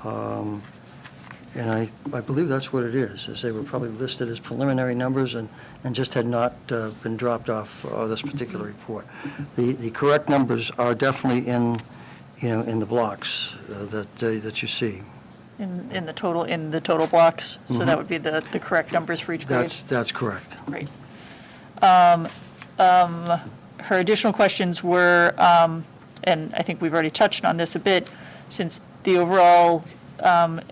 And I believe that's what it is they were probably listed as preliminary numbers and just had not been dropped off this particular report. The correct numbers are definitely in the blocks that you see. In the total blocks? So that would be the correct numbers for each grade? That's correct. Great. Her additional questions were, and I think we've already touched on this a bit, since the overall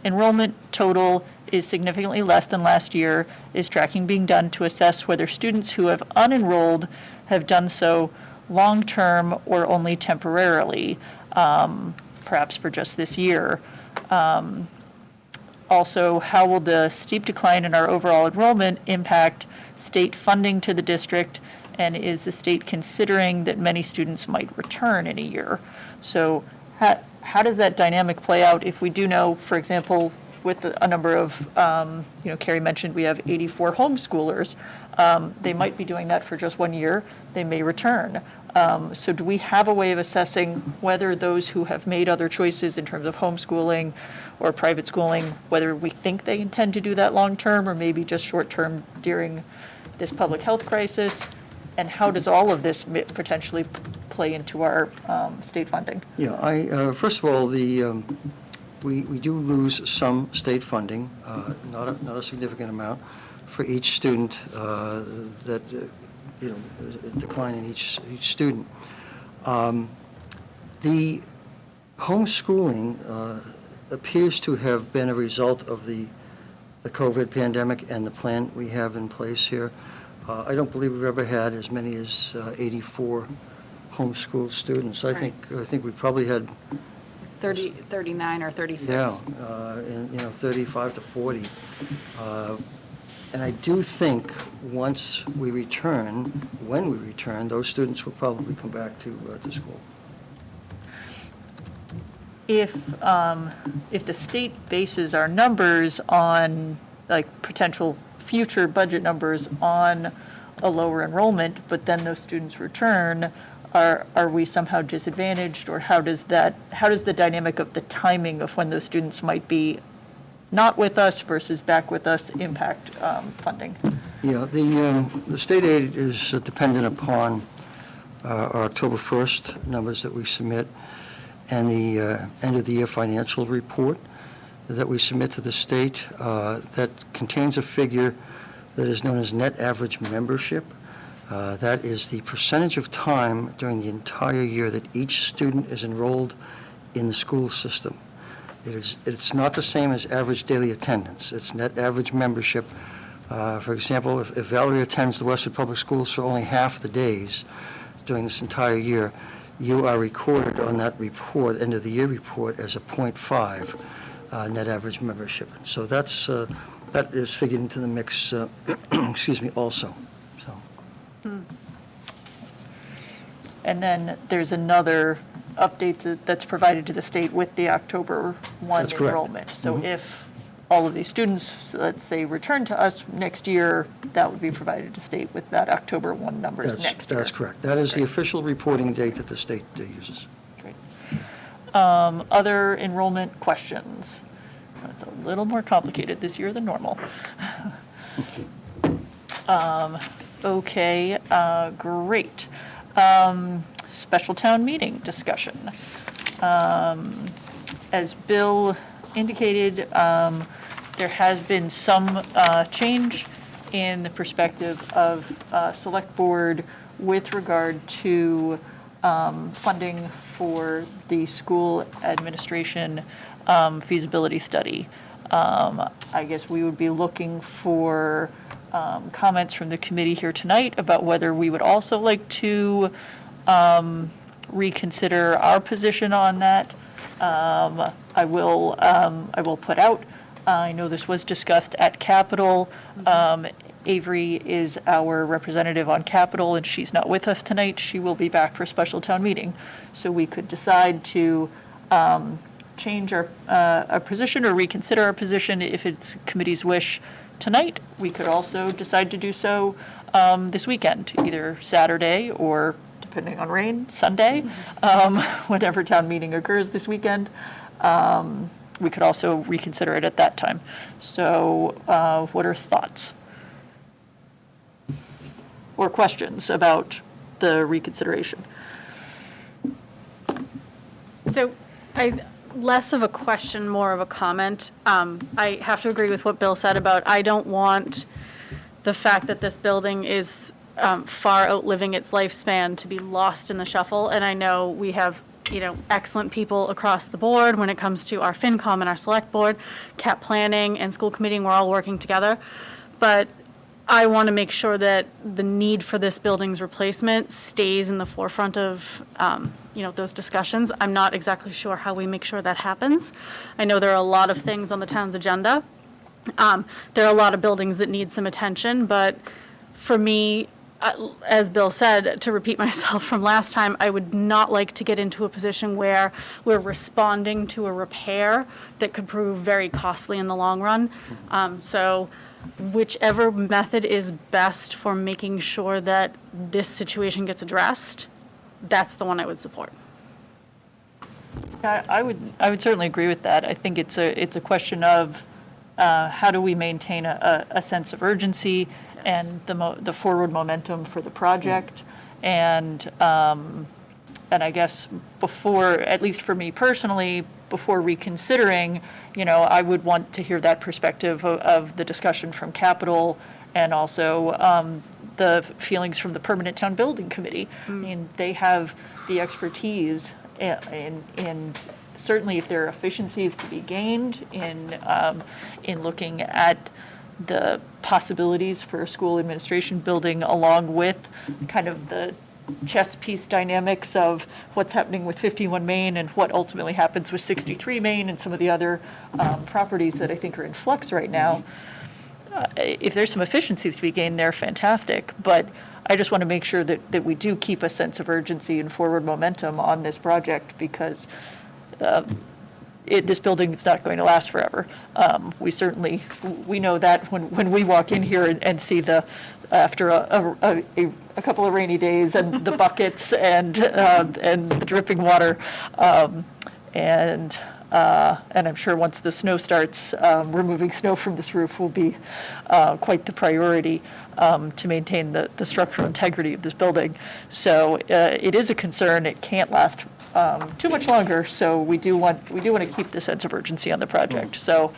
enrollment total is significantly less than last year, is tracking being done to assess whether students who have unenrolled have done so long-term or only temporarily, perhaps for just this year. Also, how will the steep decline in our overall enrollment impact state funding to the district? And is the state considering that many students might return in a year? So how does that dynamic play out if we do know, for example, with a number of, Carrie mentioned we have 84 homeschoolers. They might be doing that for just 1 year. They may return. So do we have a way of assessing whether those who have made other choices in terms of homeschooling or private schooling, whether we think they intend to do that long-term or maybe just short-term during this public health crisis? And how does all of this potentially play into our state funding? Yeah, first of all, we do lose some state funding, not a significant amount, for each student that a decline in each student. The homeschooling appears to have been a result of the COVID pandemic and the plan we have in place here. I don't believe we've ever had as many as 84 homeschooled students. I think we probably had 39 or 36. Yeah, and 35 to 40. And I do think once we return, when we return, those students will probably come back to school. If the state bases our numbers on, like, potential future budget numbers on a lower enrollment, but then those students return, are we somehow disadvantaged, or how does the dynamic of the timing of when those students might be not with us versus back with us impact funding? Yeah, the state aid is dependent upon our October 1st numbers that we submit and the end of the year financial report that we submit to the state that contains a figure that is known as net average membership. That is the percentage of time during the entire year that each student is enrolled in the school system. It's not the same as average daily attendance. It's net average membership. For example, if Valerie attends the Westford Public Schools for only half the days during this entire year, you are recorded on that report, end of the year report, as a 0.5 net average membership. And so that is figured into the mix, also. So. And then there's another update that's provided to the state with the October 1 That's correct. enrollment. So if all of these students, so let's say, return to us next year, that would be provided to state with that October 1 numbers next year. That's correct. That is the official reporting date that the state uses. Great. Other enrollment questions? It's a little more complicated this year than normal. Okay, great. Special town meeting discussion. As Bill indicated, there has been some change in the perspective of Select Board with regard to funding for the school administration feasibility study. I guess we would be looking for comments from the committee here tonight about whether we would also like to reconsider our position on that. I will put out, I know this was discussed at Capitol. Avery is our representative on Capitol, and she's not with us tonight. She will be back for a special town meeting. So we could decide to change our position or reconsider our position if it's committee's wish tonight. We could also decide to do so this weekend, either Saturday or, depending on rain, Sunday, whenever town meeting occurs this weekend. We could also reconsider it at that time. So what are thoughts? Or questions about the reconsideration? So less of a question, more of a comment. I have to agree with what Bill said about I don't want the fact that this building is far outliving its lifespan to be lost in the shuffle. And I know we have, excellent people across the board when it comes to our FinCom and our Select Board, cap planning and school committee, we're all working together. But I want to make sure that the need for this building's replacement stays in the forefront of, those discussions. I'm not exactly sure how we make sure that happens. I know there are a lot of things on the town's agenda. There are a lot of buildings that need some attention, but for me, as Bill said, to repeat myself from last time, I would not like to get into a position where we're responding to a repair that could prove very costly in the long run. So whichever method is best for making sure that this situation gets addressed, that's the one I would support. I would certainly agree with that. I think it's a question of how do we maintain a sense of urgency and the forward momentum for the project. And I guess before, at least for me personally, before reconsidering, I would want to hear that perspective of the discussion from Capitol and also the feelings from the Permanent Town Building Committee. I mean, they have the expertise and certainly if there are efficiencies to be gained in looking at the possibilities for a school administration building along with kind of the chess piece dynamics of what's happening with 51 Main and what ultimately happens with 63 Main and some of the other properties that I think are in flux right now. If there's some efficiencies to be gained there, fantastic. But I just want to make sure that we do keep a sense of urgency and forward momentum on this project because this building is not going to last forever. We know that when we walk in here and see after a couple of rainy days and the buckets and the dripping water, and I'm sure once the snow starts, removing snow from this roof will be quite the priority to maintain the structural integrity of this building. So it is a concern. It can't last too much longer. So we do want to keep the sense of urgency on the project. So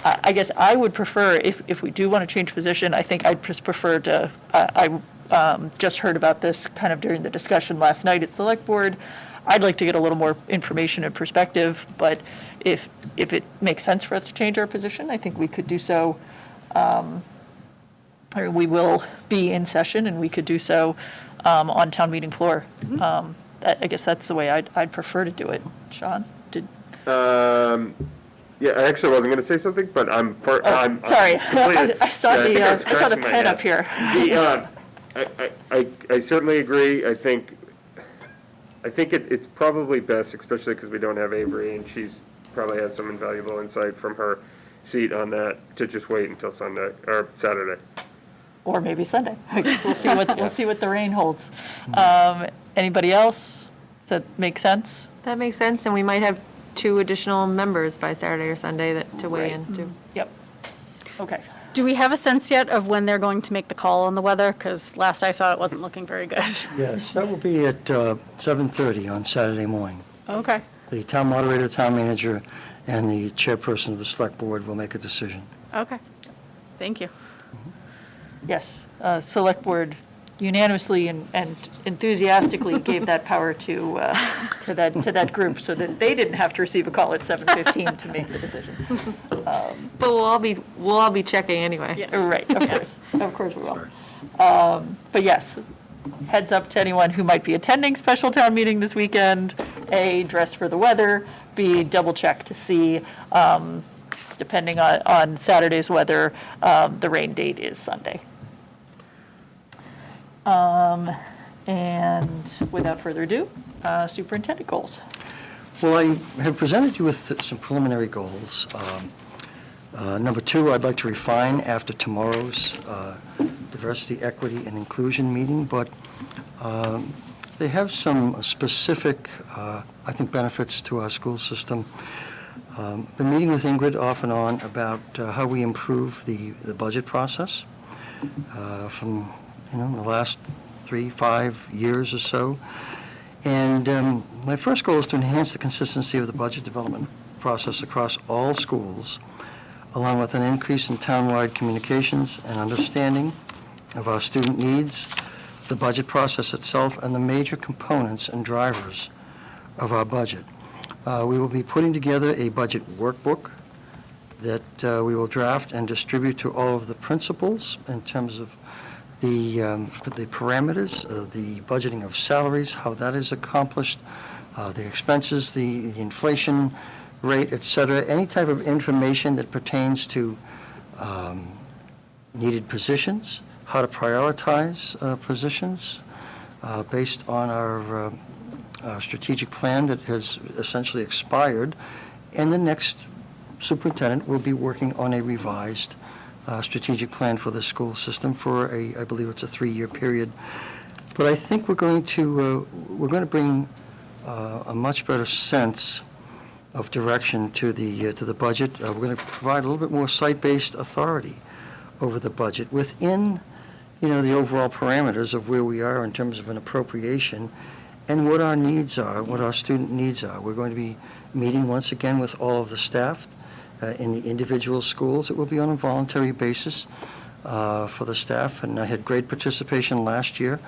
I guess I would prefer if we do want to change position. I think I'd just prefer to. I just heard about this kind of during the discussion last night at Select Board. I'd like to get a little more information and perspective, but if it makes sense for us to change our position, I think we could do so. Or we will be in session, and we could do so on town meeting floor. I guess that's the way I'd prefer to do it. Sean, Yeah, I actually wasn't going to say something, but I'm sorry. I saw the my pen head. up here. I certainly agree. I think it's probably best, especially because we don't have Avery, and she's probably has some invaluable insight from her seat on that, to just wait until Sunday or Saturday. Or maybe Sunday. I guess we'll see what the rain holds. Anybody else? Does that make sense? That makes sense, and we might have 2 additional members by Saturday or Sunday to weigh in too. Yep. Okay. Do we have a sense yet of when they're going to make the call on the weather? Because last I saw, it wasn't looking very good. Yes, that will be at 7:30 on Saturday morning. Okay. The town moderator, town manager, and the chairperson of the select board will make a decision. Okay. Thank you. Yes, Select Board unanimously and enthusiastically gave that power to that group so that they didn't have to receive a call at 7:15 to make the decision. But we'll all be checking anyway. Right, of course we will. But yes, heads up to anyone who might be attending special town meeting this weekend, A, dress for the weather, B, double check to see, depending on Saturday's weather, the rain date is Sunday. And without further ado, superintendent goals. Well, I have presented you with some preliminary goals. Number 2, I'd like to refine after tomorrow's diversity, equity, and inclusion meeting, but they have some specific, I think, benefits to our school system. Been meeting with Ingrid off and on about how we improve the budget process from the last 3-5 years or so. And my first goal is to enhance the consistency of the budget development process across all schools, along with an increase in townwide communications and understanding of our student needs, the budget process itself, and the major components and drivers of our budget. We will be putting together a budget workbook that we will draft and distribute to all of the principals in terms of the parameters, the budgeting of salaries, how that is accomplished, the expenses, the inflation rate, et cetera, any type of information that pertains to needed positions, how to prioritize positions based on our strategic plan that has essentially expired, and the next superintendent will be working on a revised strategic plan for the school system for I believe it's a 3-year period. But I think we're going to bring a much better sense of direction to the budget. We're going to provide a little bit more site-based authority over the budget within, the overall parameters of where we are in terms of an appropriation and what our needs are, what our student needs are. We're going to be meeting once again with all of the staff in the individual schools. It will be on a voluntary basis for the staff, and I had great participation last year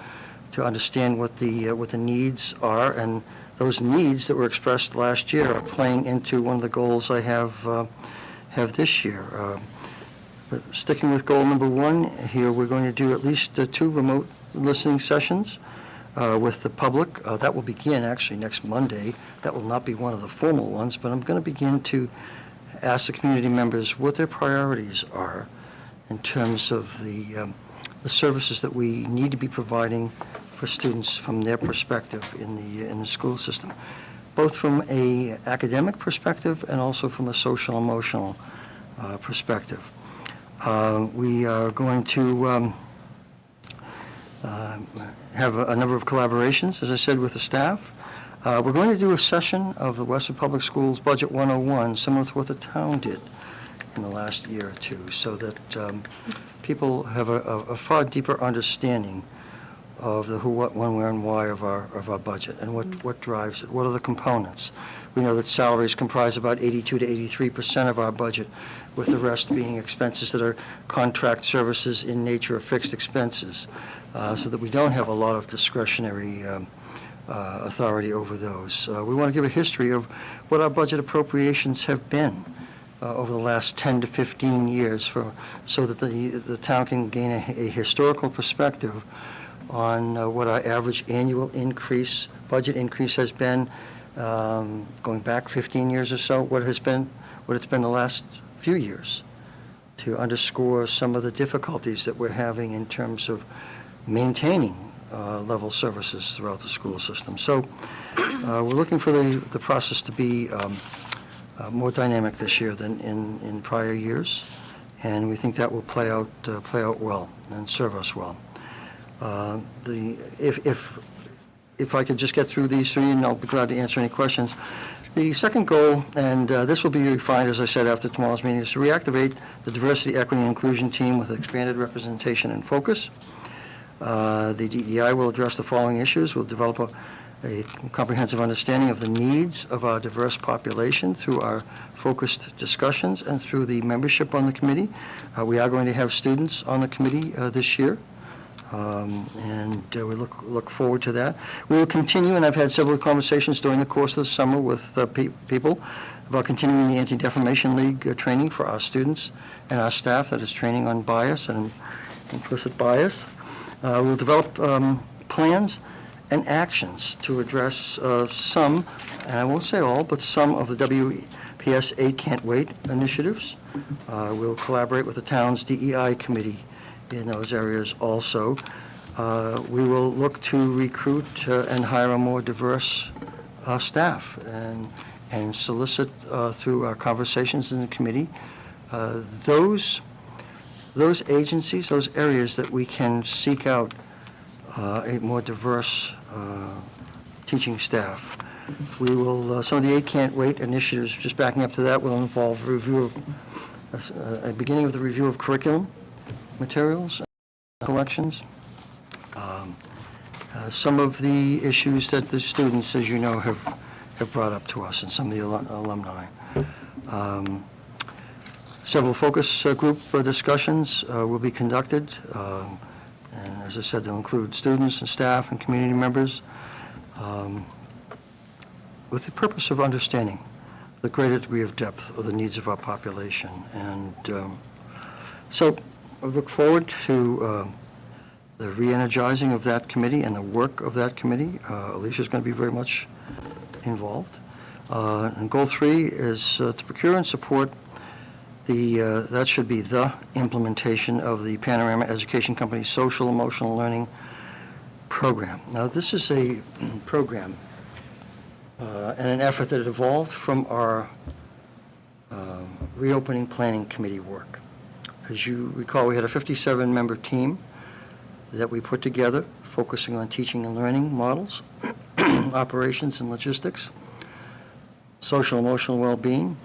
to understand what the needs are, and those needs that were expressed last year are playing into one of the goals I have this year. But sticking with goal number 1 here, we're going to do at least 2 remote listening sessions with the public. That will begin actually next Monday. That will not be one of the formal ones, but I'm going to begin to ask the community members what their priorities are in terms of the services that we need to be providing for students from their perspective in the school system, both from a academic perspective and also from a social emotional perspective. We are going to have a number of collaborations, as I said, with the staff. We're going to do a session of the Westford Public Schools Budget 101, similar to what the town did in the last year or two, so that people have a far deeper understanding of the who, what, when, where, and why of our budget and what drives it. What are the components? We know that salaries comprise about 82 to 83% of our budget, with the rest being expenses that are contract services in nature or fixed expenses, so that we don't have a lot of discretionary authority over those. We want to give a history of what our budget appropriations have been over the last 10 to 15 years so that the town can gain a historical perspective on what our average annual budget increase has been going back 15 years or so, what it's been the last few years, to underscore some of the difficulties that we're having in terms of maintaining level services throughout the school system. So we're looking for the process to be more dynamic this year than in prior years, and we think that will play out well and serve us well. If I could just get through these 3, and I'll be glad to answer any questions. The second goal, and this will be refined, as I said, after tomorrow's meeting, is to reactivate the diversity, equity, and inclusion team with expanded representation and focus. The DEI will address the following issues. We'll develop a comprehensive understanding of the needs of our diverse population through our focused discussions and through the membership on the committee. We are going to have students on the committee this year, and we look forward to that. We will continue, and I've had several conversations during the course of the summer with people about continuing the Anti-Defamation League training for our students and our staff, that is training on bias and implicit bias. We'll develop plans and actions to address some, and I won't say all, but some of the WPS 8 Can't Wait initiatives. We'll collaborate with the town's DEI committee in those areas also. We will look to recruit and hire a more diverse staff and solicit through our conversations in the committee those agencies, those areas that we can seek out a more diverse teaching staff. We will, some of the 8 Can't Wait initiatives, just backing up to that, will involve a beginning of the review of curriculum materials, collections. Some of the issues that the students, as you know, have brought up to us and some of the alumni. Several focus group discussions will be conducted. And as I said, they'll include students and staff and community members with the purpose of understanding the greater degree of depth of the needs of our population. And so I look forward to the re-energizing of that committee and the work of that committee. Alicia's going to be very much involved. And goal 3 is to procure and support that should be the implementation of the Panorama Education Company's Social Emotional Learning Program. Now, this is a program and an effort that evolved from our reopening planning committee work. As you recall, we had a 57-member team that we put together, focusing on teaching and learning models, operations and logistics, social emotional well-being,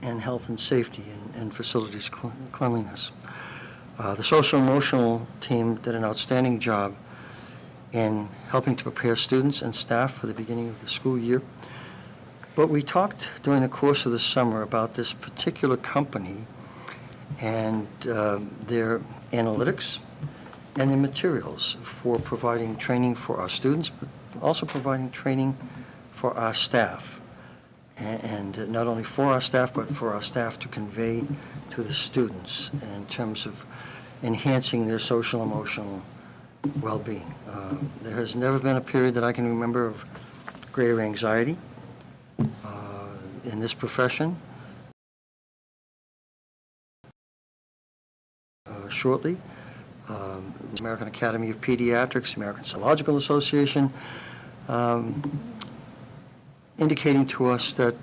and health and safety and facilities cleanliness. The social emotional team did an outstanding job in helping to prepare students and staff for the beginning of the school year. But we talked during the course of the summer about this particular company and their analytics and their materials for providing training for our students, but also providing training for our staff. And not only for our staff, but for our staff to convey to the students in terms of enhancing their social emotional well-being. There has never been a period that I can remember of greater anxiety in this profession. Shortly, the American Academy of Pediatrics, American Psychological Association, indicating to us that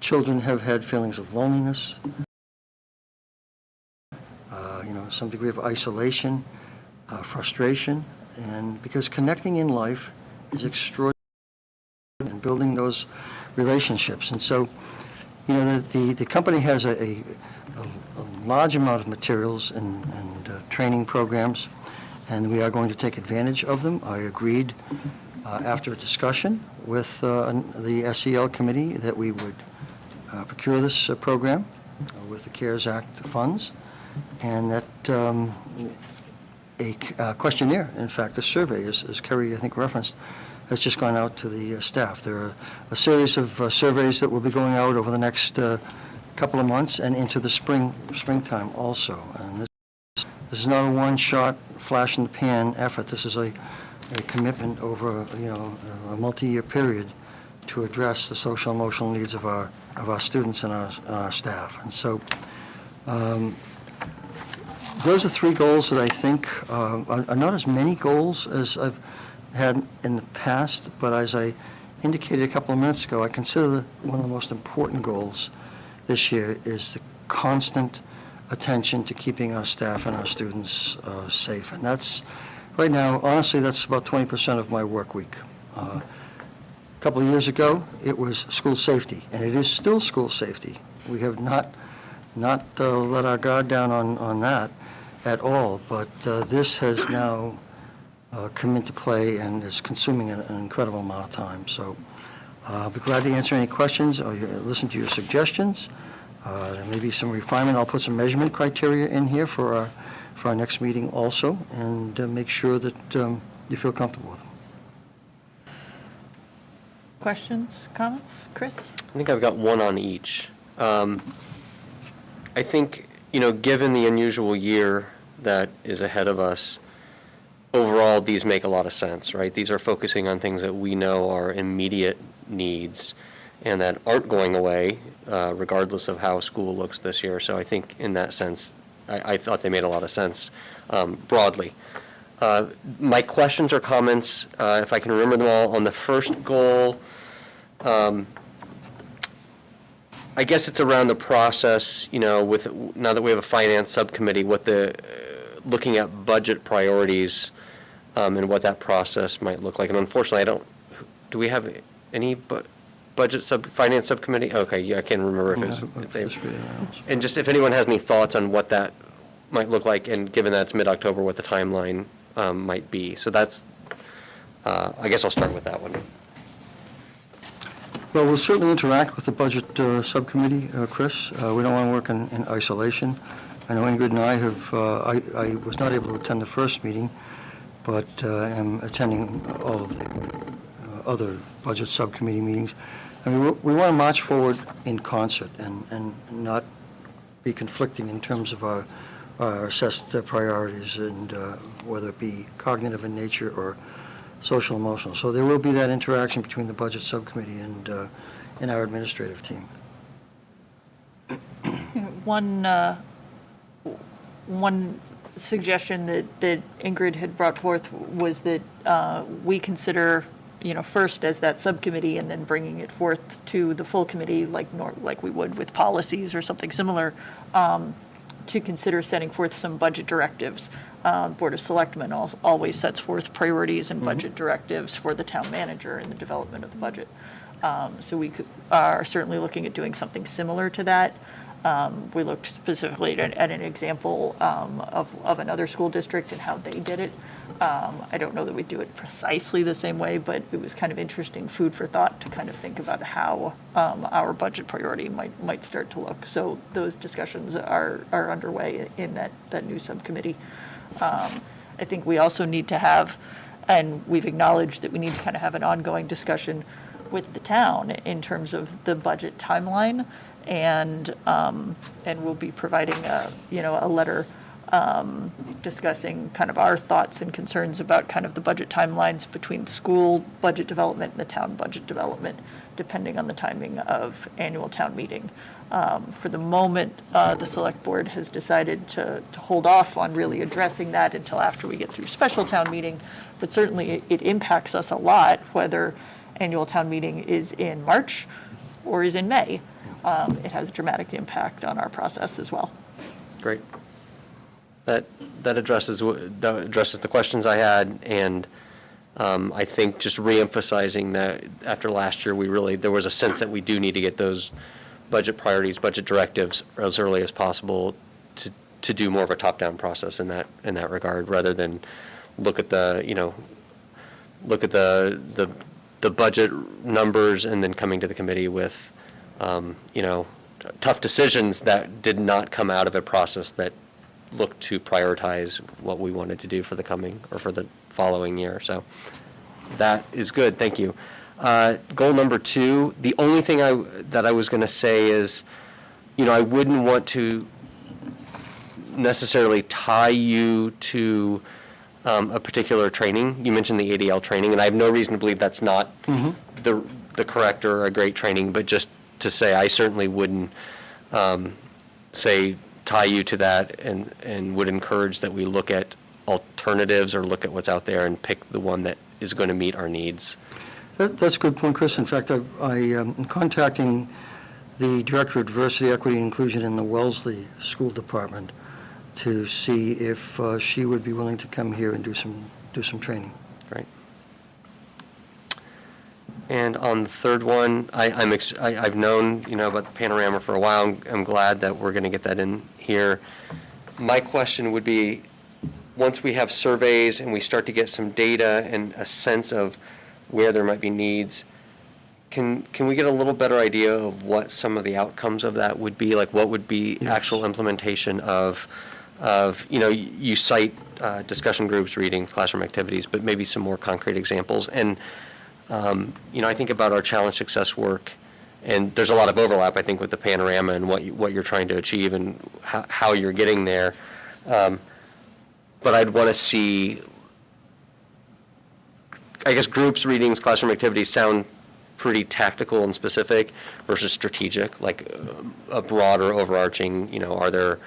children have had feelings of loneliness, some degree of isolation, frustration, and because connecting in life is extraordinary and building those relationships. And so, the company has a large amount of materials and training programs, and we are going to take advantage of them. I agreed after a discussion with the SEL committee that we would procure this program with the CARES Act funds, and that a questionnaire, in fact, a survey, as Kerry, I think, referenced, has just gone out to the staff. There are a series of surveys that will be going out over the next couple of months and into the springtime also. And this is not a one-shot, flash-in-the-pan effort. This is a commitment over, a multi-year period to address the social emotional needs of our students and our staff. And so those are 3 goals that I think are not as many goals as I've had in the past, but as I indicated a couple of minutes ago, I consider one of the most important goals this year is the constant attention to keeping our staff and our students safe. And that's, right now, honestly, that's about 20% of my work week. A couple of years ago, it was school safety, and it is still school safety. We have not let our guard down on that at all, but this has now come into play and is consuming an incredible amount of time. So I'll be glad to answer any questions or listen to your suggestions. There may be some refinement. I'll put some measurement criteria in here for our next meeting also, and make sure that you feel comfortable with them. Questions, comments? Chris? I think I've got one on each. I think, given the unusual year that is ahead of us, overall, these make a lot of sense, right? These are focusing on things that we know are immediate needs and that aren't going away, regardless of how school looks this year. So I think in that sense, I thought they made a lot of sense broadly. My questions or comments, if I can remember them all, on the first goal, I guess it's around the process, with now that we have a finance subcommittee, looking at budget priorities and what that process might look like. And unfortunately, do we have any finance subcommittee? Okay, yeah, I can't remember if it's and just if anyone has any thoughts on what that might look like, and given that it's mid-October, what the timeline might be. So that's, I guess I'll start with that one. Well, we'll certainly interact with the budget subcommittee, Chris. We don't want to work in isolation. I know Ingrid and I have, I was not able to attend the first meeting, but am attending all of the other budget subcommittee meetings. I mean, we want to march forward in concert and not be conflicting in terms of our assessed priorities, and whether it be cognitive in nature or social emotional. So there will be that interaction between the budget subcommittee and our administrative team. One suggestion that Ingrid had brought forth was that we consider, first as that subcommittee and then bringing it forth to the full committee like we would with policies or something similar, to consider setting forth some budget directives. Board of Selectmen always sets forth priorities and budget directives for the town manager in the development of the budget. So we are certainly looking at doing something similar to that. We looked specifically at an example of another school district and how they did it. I don't know that we do it precisely the same way, but it was kind of interesting food for thought to kind of think about how our budget priority might start to look. So those discussions are underway in that new subcommittee. I think we also need to have, and we've acknowledged that we need to kind of have an ongoing discussion with the town in terms of the budget timeline, and we'll be providing a letter discussing kind of our thoughts and concerns about kind of the budget timelines between the school budget development and the town budget development, depending on the timing of annual town meeting. For the moment, the select board has decided to hold off on really addressing that until after we get through special town meeting, but certainly it impacts us a lot whether annual town meeting is in March or is in May. It has a dramatic impact on our process as well. Great. That addresses the questions I had, and I think just reemphasizing that after last year, there was a sense that we do need to get those budget priorities, budget directives as early as possible to do more of a top-down process in that regard, rather than look at the budget numbers and then coming to the committee with tough decisions that did not come out of a process that looked to prioritize what we wanted to do for the coming or for the following year. So that is good. Thank you. Goal number 2, the only thing that I was going to say is, I wouldn't want to necessarily tie you to a particular training. You mentioned the ADL training, and I have no reason to believe that's not the correct or a great training, but just to say I certainly wouldn't tie you to that, and would encourage that we look at alternatives or look at what's out there and pick the one that is going to meet our needs. That's a good point, Chris. In fact, I am contacting the Director of Diversity, Equity, and Inclusion in the Wellesley School Department to see if she would be willing to come here and do some training. Right. And on the third one, I've known about the panorama for a while. I'm glad that we're going to get that in here. My question would be, once we have surveys and we start to get some data and a sense of where there might be needs, can we get a little better idea of what some of the outcomes of that would be? Like, what would be actual implementation of, you cite discussion groups, reading, classroom activities, but maybe some more concrete examples. And, I think about our challenge success work, and there's a lot of overlap, I think, with the panorama and what you're trying to achieve and how you're getting there. But I'd want to see, I guess, groups, readings, classroom activities sound pretty tactical and specific versus strategic, like a broader overarching, are there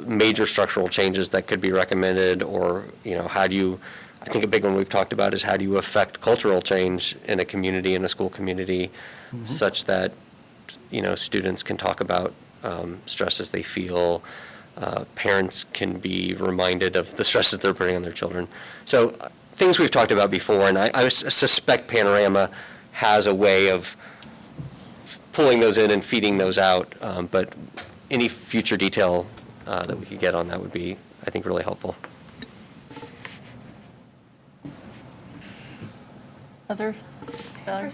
major structural changes that could be recommended, or, how do you, I think a big one we've talked about is how do you affect cultural change in a community, in a school community, such that, students can talk about stresses they feel, parents can be reminded of the stresses they're putting on their children. So things we've talked about before, and I suspect Panorama has a way of pulling those in and feeding those out, but any future detail that we could get on that would be, I think, really helpful. Other, Valerie?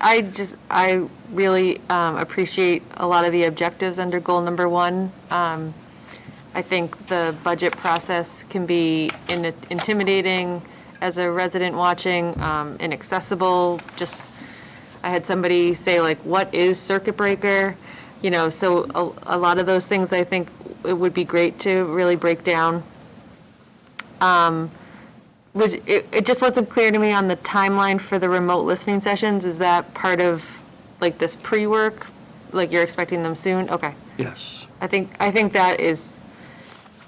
I really appreciate a lot of the objectives under goal number 1. I think the budget process can be intimidating as a resident watching, inaccessible. I had somebody say, like, what is circuit breaker? So a lot of those things I think it would be great to really break down. It just wasn't clear to me on the timeline for the remote listening sessions. Is that part of, like, this pre-work? Like, you're expecting them soon? Okay. Yes. I think that is,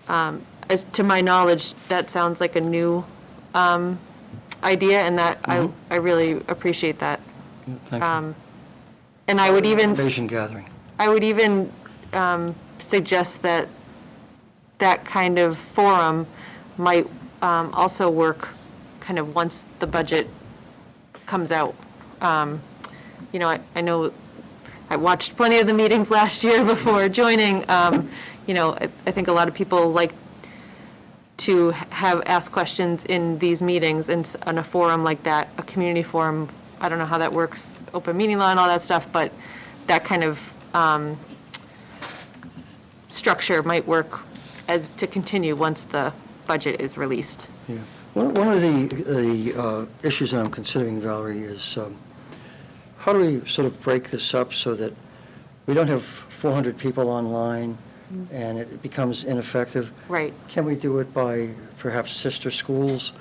as to my knowledge, that sounds like a new idea, and that I really appreciate that. Thank you. And I would even Information gathering. suggest that kind of forum might also work kind of once the budget comes out. I know I watched plenty of the meetings last year before joining. I think a lot of people like to ask questions in these meetings and on a forum like that, a community forum. I don't know how that works, open meeting law and all that stuff, but that kind of structure might work as to continue once the budget is released. Yeah. One of the issues that I'm considering, Valerie, is how do we sort of break this up so that we don't have 400 people online and it becomes ineffective? Right. Can we do it by perhaps sister schools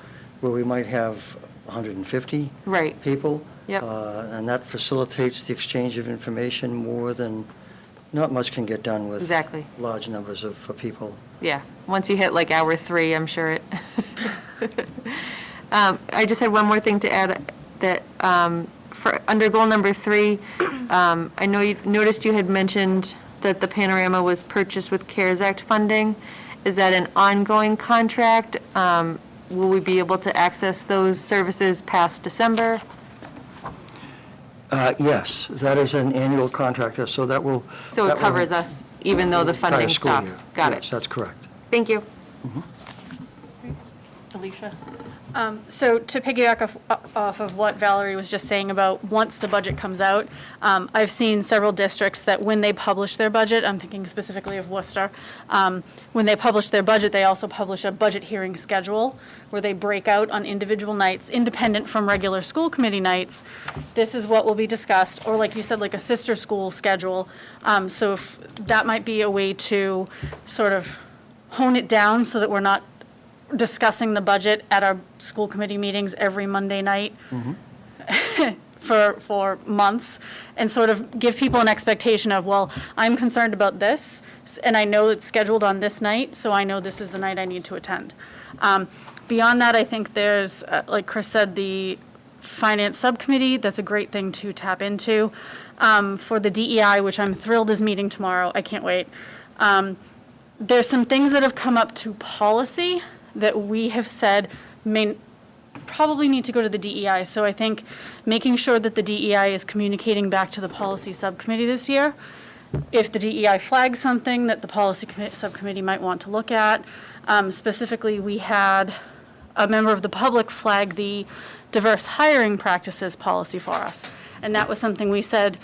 where we might have 150 Right. people? Yep. And that facilitates the exchange of information more than, not much can get done with Exactly. large numbers of people. Yeah, once you hit like hour 3, I'm sure it. I just had one more thing to add, that for under goal number 3, I know you noticed you had mentioned that the panorama was purchased with CARES Act funding. Is that an ongoing contract? Will we be able to access those services past December? Yes, that is an annual contract, so that will. So that it will- covers us even though the funding entire school stops? year. Got Yes, it. that's correct. Thank you. Alicia? So to piggyback off of what Valerie was just saying about once the budget comes out, I've seen several districts that when they publish their budget, I'm thinking specifically of Worcester, when they publish their budget, they also publish a budget hearing schedule where they break out on individual nights, independent from regular school committee nights. This is what will be discussed, or like you said, like a sister school schedule. So if that might be a way to sort of hone it down so that we're not discussing the budget at our school committee meetings every Monday night for months, and sort of give people an expectation of, well, I'm concerned about this, and I know it's scheduled on this night, so I know this is the night I need to attend. Beyond that, I think there's, like Chris said, the finance subcommittee, that's a great thing to tap into. For the DEI, which I'm thrilled is meeting tomorrow, I can't wait. There's some things that have come up to policy that we have said may probably need to go to the DEI. So I think making sure that the DEI is communicating back to the policy subcommittee this year if the DEI flags something that the policy subcommittee might want to look at. Specifically, we had a member of the public flag the diverse hiring practices policy for us. And that was something we said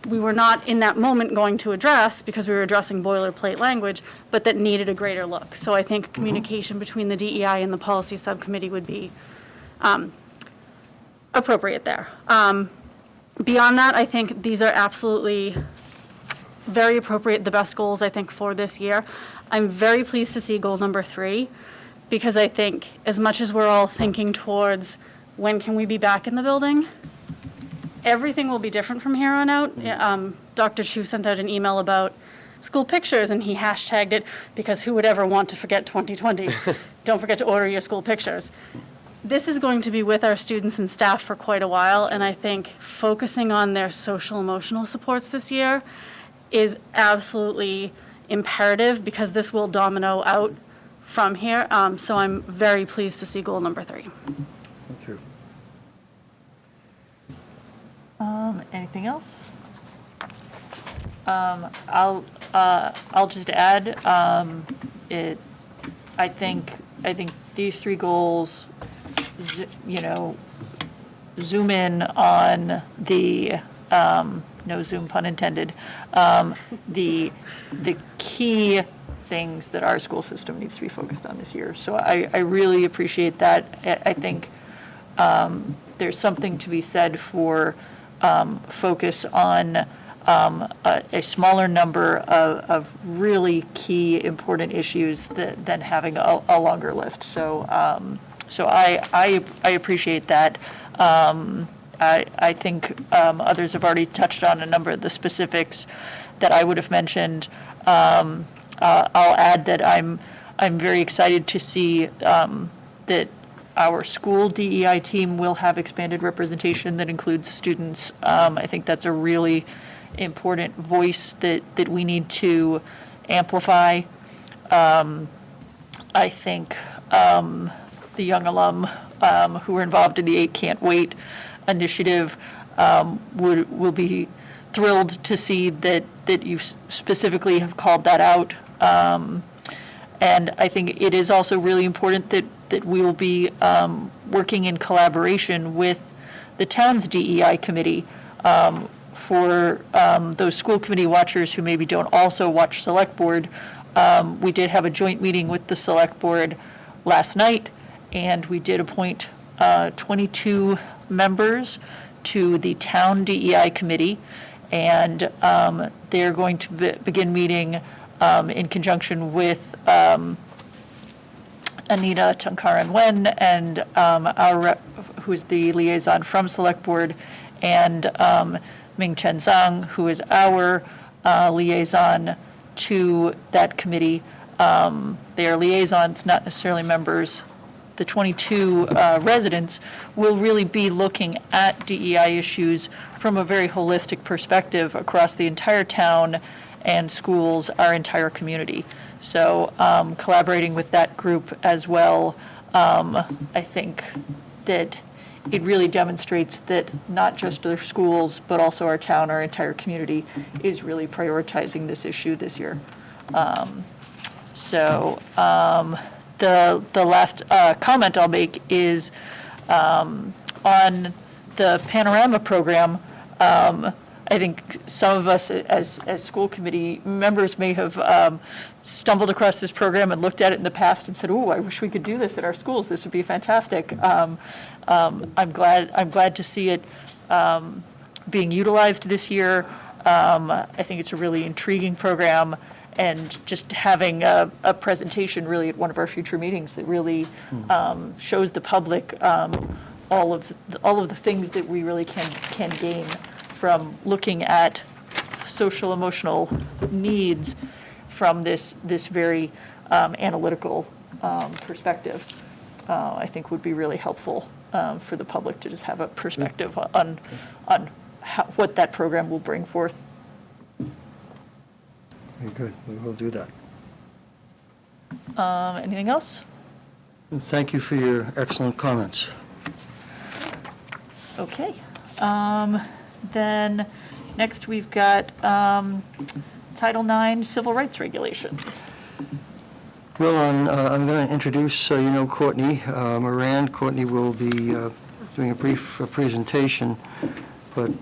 we were not in that moment going to address because we were addressing boilerplate language, but that needed a greater look. So I think communication between the DEI and the policy subcommittee would be appropriate there. Beyond that, I think these are absolutely very appropriate, the best goals, I think, for this year. I'm very pleased to see goal number 3, because I think as much as we're all thinking towards when can we be back in the building, everything will be different from here on out. Dr. Chu sent out an email about school pictures, and he hashtagged it because who would ever want to forget 2020? Don't forget to order your school pictures. This is going to be with our students and staff for quite a while, and I think focusing on their social emotional supports this year is absolutely imperative because this will domino out from here. So I'm very pleased to see goal number 3. Thank you. Anything else? I'll just add, I think these 3 goals, zoom in on the, no zoom pun intended, the key things that our school system needs to be focused on this year. So I really appreciate that. I think there's something to be said for focus on a smaller number of really key important issues than having a longer list. So I appreciate that. I think others have already touched on a number of the specifics that I would have mentioned. I'll add that I'm very excited to see that our school DEI team will have expanded representation that includes students. I think that's a really important voice that we need to amplify. I think the young alum who are involved in the 8 Can't Wait initiative will be thrilled to see that you specifically have called that out. And I think it is also really important that we will be working in collaboration with the town's DEI committee. For those school committee watchers who maybe don't also watch Select Board, we did have a joint meeting with the Select Board last night, and we did appoint 22 members to the town DEI committee, and they're going to begin meeting in conjunction with Anita Tunkaran-Wen and our rep, who's the liaison from Select Board, and Ming Chen Zhang, who is our liaison to that committee. They are liaisons, not necessarily members. The 22 residents will really be looking at DEI issues from a very holistic perspective across the entire town and schools, our entire community. So collaborating with that group as well, I think that it really demonstrates that not just our schools, but also our town, our entire community is really prioritizing this issue this year. The last comment I'll make is on the Panorama program. I think some of us as school committee members may have stumbled across this program and looked at it in the past and said, "Oh, I wish we could do this at our schools. This would be fantastic." I'm glad to see it being utilized this year. I think it's a really intriguing program, and just having a presentation really at one of our future meetings that really shows the public all of the things that we really can gain from looking at social emotional needs from this very analytical perspective. I think would be really helpful for the public to just have a perspective on what that program will bring forth. Very good. We will do that. Anything else? Thank you for your excellent comments. Okay. Then Next, we've got Title IX Civil Rights Regulations. Well, I'm going to introduce, Courtney Moran. Courtney will be doing a brief presentation, but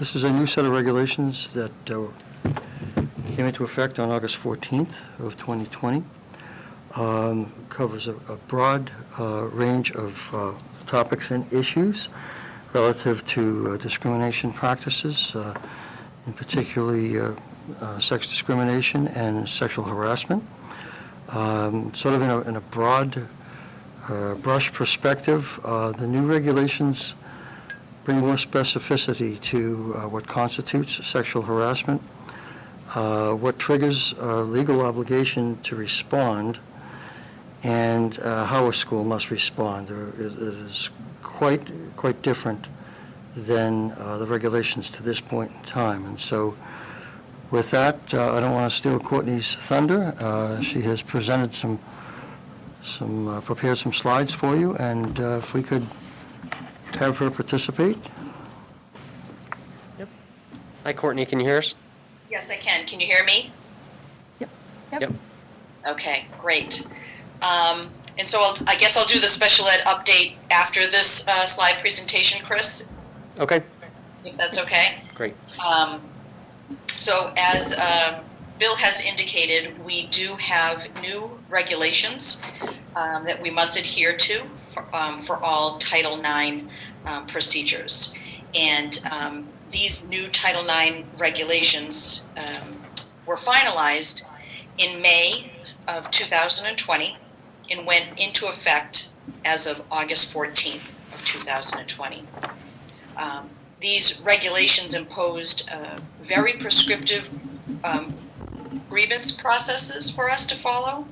this is a new set of regulations that came into effect on August 14th of 2020. Covers a broad range of topics and issues relative to discrimination practices, in particularly sex discrimination and sexual harassment. Sort of in a broad brush perspective, the new regulations bring more specificity to what constitutes sexual harassment, what triggers a legal obligation to respond, and how a school must respond. It is quite different than the regulations to this point in time. And so with that, I don't want to steal Courtney's thunder. She has presented prepared some slides for you, and if we could have her participate. Hi, Courtney, can you hear us? Yes, I can. Can you hear me? Yep. Okay, great. And so I guess I'll do the special ed update after this slide presentation, Chris, Okay, if that's okay. great. So as Bill has indicated, we do have new regulations that we must adhere to for all Title IX procedures. And these new Title IX regulations were finalized in May of 2020 and went into effect as of August 14th of 2020. These regulations imposed very prescriptive grievance processes for us to follow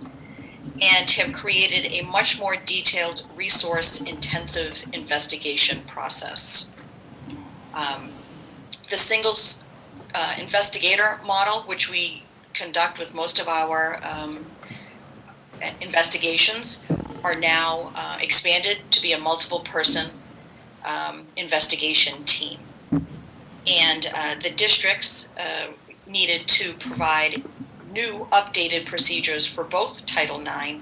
and have created a much more detailed resource-intensive investigation process. The single investigator model, which we conduct with most of our investigations, are now expanded to be a multiple person investigation team. And the districts needed to provide new updated procedures for both Title IX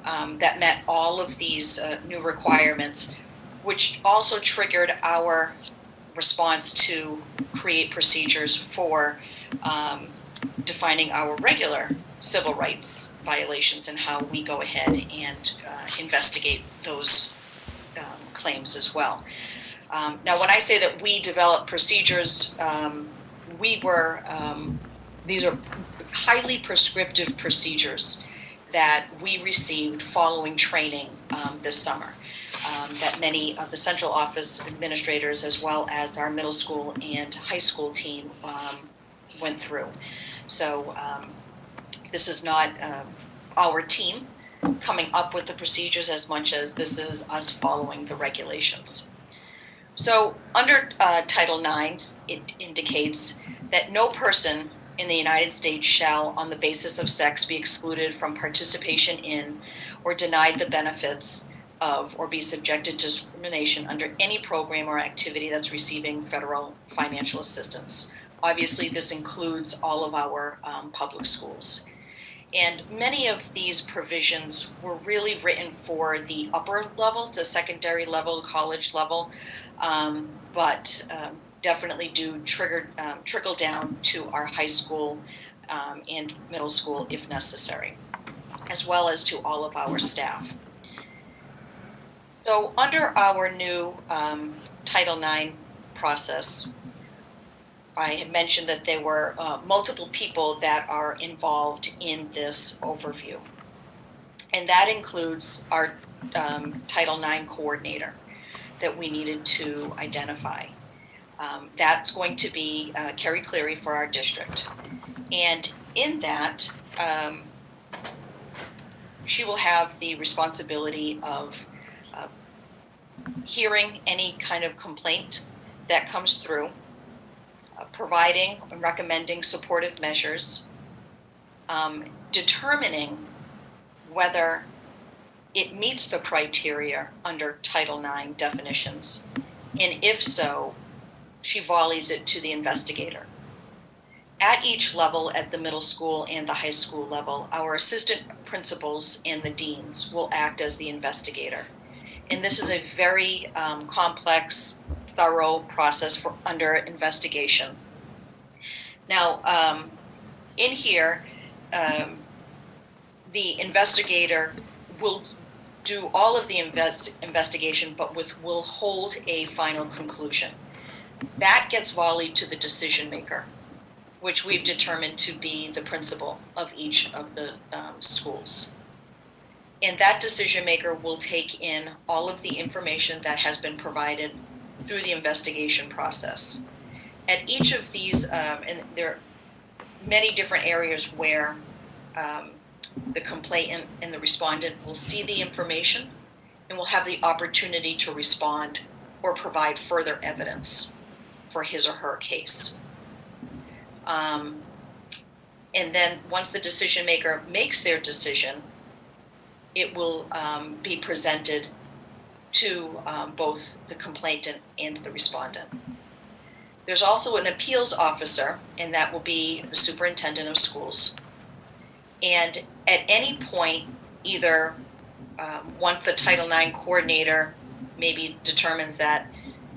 that met all of these new requirements, which also triggered our response to create procedures for defining our regular civil rights violations and how we go ahead and investigate those claims as well. Now, when I say that we develop procedures, these are highly prescriptive procedures that we received following training this summer, that many of the central office administrators, as well as our middle school and high school team, went through. So this is not our team coming up with the procedures as much as this is us following the regulations. So under Title IX, it indicates that no person in the United States shall, on the basis of sex, be excluded from participation in or denied the benefits of or be subjected to discrimination under any program or activity that's receiving federal financial assistance. Obviously, this includes all of our public schools. And many of these provisions were really written for the upper levels, the secondary level, college level, but definitely do trickle down to our high school and middle school if necessary, as well as to all of our staff. So under our new Title IX process, I had mentioned that there were multiple people that are involved in this overview. And that includes our Title IX coordinator that we needed to identify. That's going to be Carrie Cleary for our district. And in that, she will have the responsibility of hearing any kind of complaint that comes through, providing and recommending supportive measures, determining whether it meets the criteria under Title IX definitions, and if so, she volleys it to the investigator. At each level, at the middle school and the high school level, our assistant principals and the deans will act as the investigator. And this is a very complex, thorough process for under investigation. Now, in here, the investigator will do all of the investigation, but will hold a final conclusion. That gets volleyed to the decision maker, which we've determined to be the principal of each of the schools. And that decision maker will take in all of the information that has been provided through the investigation process. At each of these, and there are many different areas where the complainant and the respondent will see the information and will have the opportunity to respond or provide further evidence for his or her case. And then once the decision maker makes their decision, it will be presented to both the complainant and the respondent. There's also an appeals officer, and that will be the superintendent of schools. And at any point, either once the Title IX coordinator maybe determines that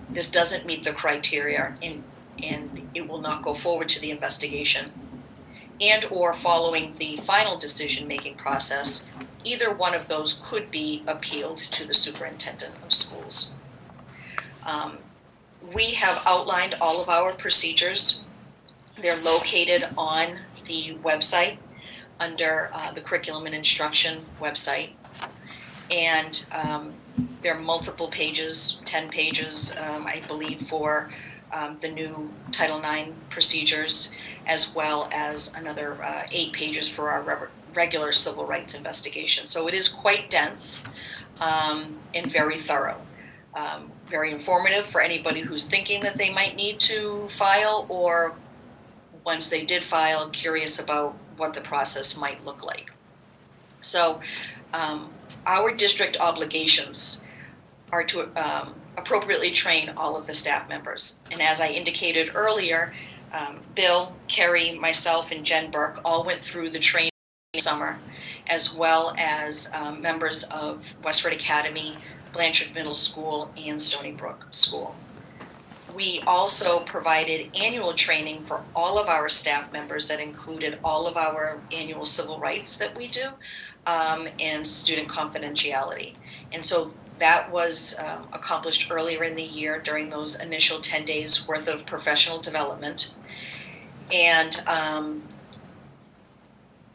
this doesn't meet the criteria and it will not go forward to the investigation, and or following the final decision-making process, either one of those could be appealed to the superintendent of schools. We have outlined all of our procedures. They're located on the website under the Curriculum and Instruction website. And there are multiple pages, 10 pages, I believe, for the new Title IX procedures, as well as another 8 pages for our regular civil rights investigation. So it is quite dense and very thorough. Very informative for anybody who's thinking that they might need to file, or once they did file, curious about what the process might look like. So our district obligations are to appropriately train all of the staff members. And as I indicated earlier, Bill, Kerry, myself, and Jen Burke all went through the training summer, as well as members of Westford Academy, Blanchard Middle School, and Stony Brook School. We also provided annual training for all of our staff members that included all of our annual civil rights that we do, and student confidentiality. And so that was accomplished earlier in the year during those initial 10 days worth of professional development. And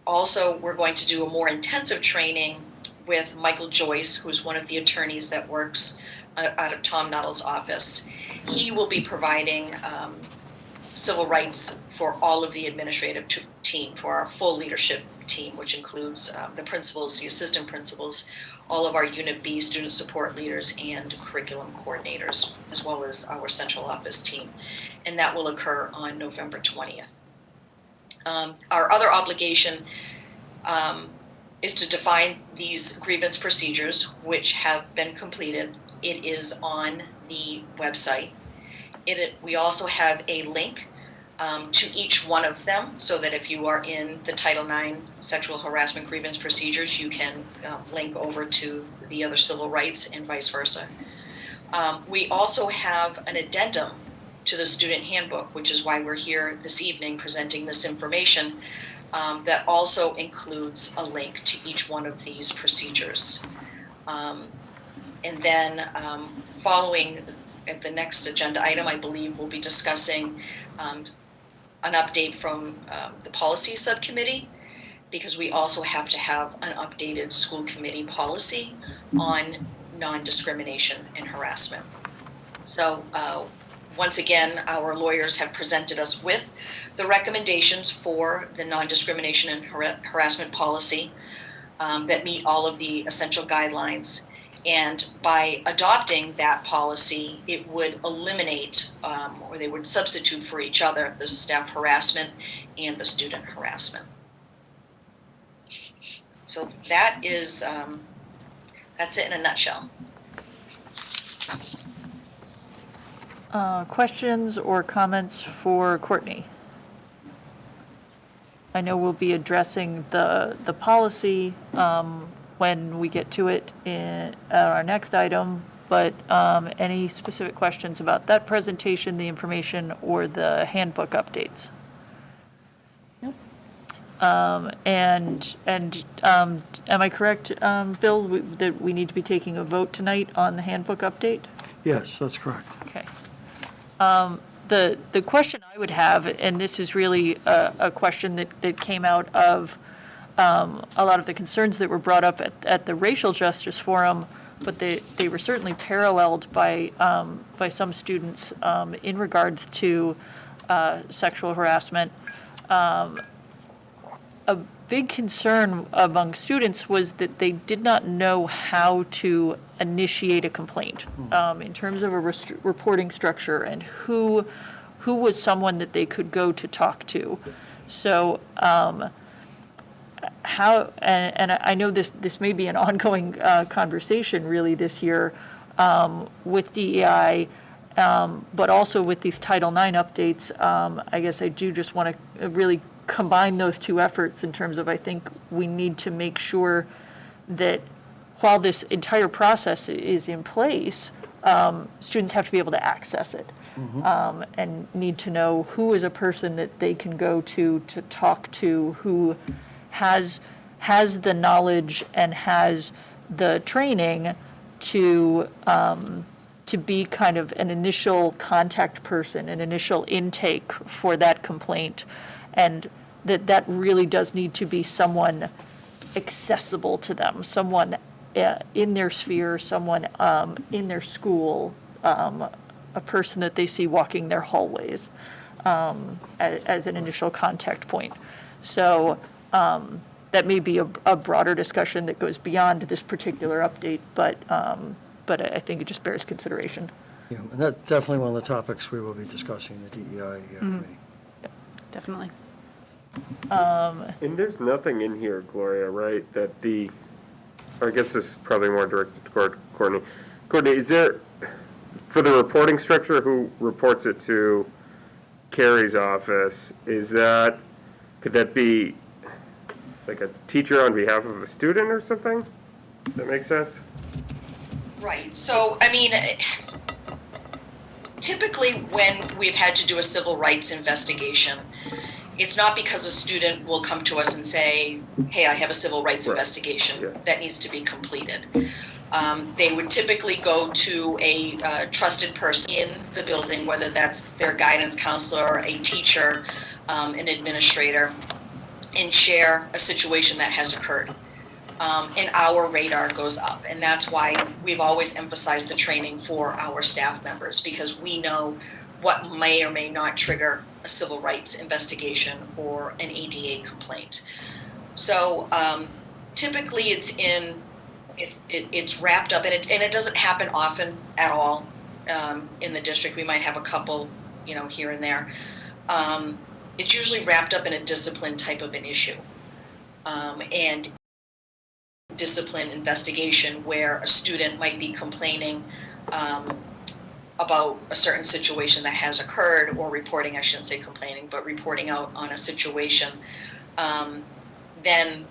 also we're going to do a more intensive training with Michael Joyce, who's one of the attorneys that works out of Tom Nuttall's office. He will be providing civil rights for all of the administrative team, for our full leadership team, which includes the principals, the assistant principals, all of our Unit B student support leaders and curriculum coordinators, as well as our central office team. And that will occur on November 20th. Our other obligation is to define these grievance procedures, which have been completed. It is on the website. We also have a link to each one of them, so that if you are in the Title IX sexual harassment grievance procedures, you can link over to the other civil rights and vice versa. We also have an addendum to the student handbook, which is why we're here this evening presenting this information, that also includes a link to each one of these procedures. And then following at the next agenda item, I believe we'll be discussing an update from the policy subcommittee, because we also have to have an updated school committee policy on non-discrimination and harassment. So once again, our lawyers have presented us with the recommendations for the non-discrimination and harassment policy that meet all of the essential guidelines. And by adopting that policy, it would eliminate, or they would substitute for each other, the staff harassment and the student harassment. So that is, that's it in a nutshell. Questions or comments for Courtney? I know we'll be addressing the policy when we get to it in our next item, but any specific questions about that presentation, the information, or the handbook updates? And am I correct, Bill, that we need to be taking a vote tonight on the handbook update? Yes, that's correct. Okay. The question I would have, and this is really a question that came out of a lot of the concerns that were brought up at the Racial Justice Forum, but they were certainly paralleled by some students in regards to sexual harassment. A big concern among students was that they did not know how to initiate a complaint in terms of a reporting structure and who was someone that they could go to talk to. So how, and I know this may be an ongoing conversation really this year with DEI, but also with these Title IX updates. I guess I do just want to really combine those two efforts in terms of, I think we need to make sure that while this entire process is in place, students have to be able to access it and need to know who is a person that they can go to talk to, who has the knowledge and has the training to be kind of an initial contact person, an initial intake for that complaint. And that really does need to be someone accessible to them, someone in their sphere, someone in their school, a person that they see walking their hallways as an initial contact point. So that may be a broader discussion that goes beyond this particular update, but I think it just bears consideration. Yeah, and that's definitely one of the topics we will be discussing in the DEI committee. Definitely. And there's nothing in here, Gloria, right, that or I guess this is probably more directed toward Courtney. Courtney, is there, for the reporting structure, who reports it to Carrie's office, could that be like a teacher on behalf of a student or something? Does that make sense? Right. So, I mean, typically when we've had to do a civil rights investigation, it's not because a student will come to us and say, hey, I have a civil rights investigation that needs to be completed. They would typically go to a trusted person in the building, whether that's their guidance counselor, a teacher, an administrator, and share a situation that has occurred. And our radar goes up. And that's why we've always emphasized the training for our staff members, because we know what may or may not trigger a civil rights investigation or an ADA complaint. So typically it's wrapped up, and it doesn't happen often at all in the district. We might have a couple, here and there. It's usually wrapped up in a discipline type of an issue. And discipline investigation where a student might be complaining about a certain situation that has occurred, or reporting, I shouldn't say complaining, but reporting out on a situation, then,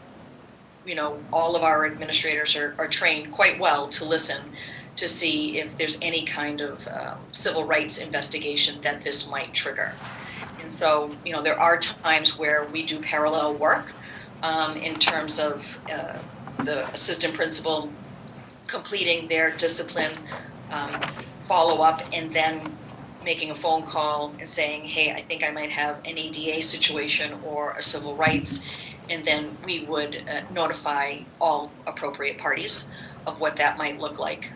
all of our administrators are trained quite well to listen to see if there's any kind of civil rights investigation that this might trigger. And so, there are times where we do parallel work in terms of the assistant principal completing their discipline follow-up and then making a phone call and saying, hey, I think I might have an ADA situation or a civil rights, and then we would notify all appropriate parties of what that might look like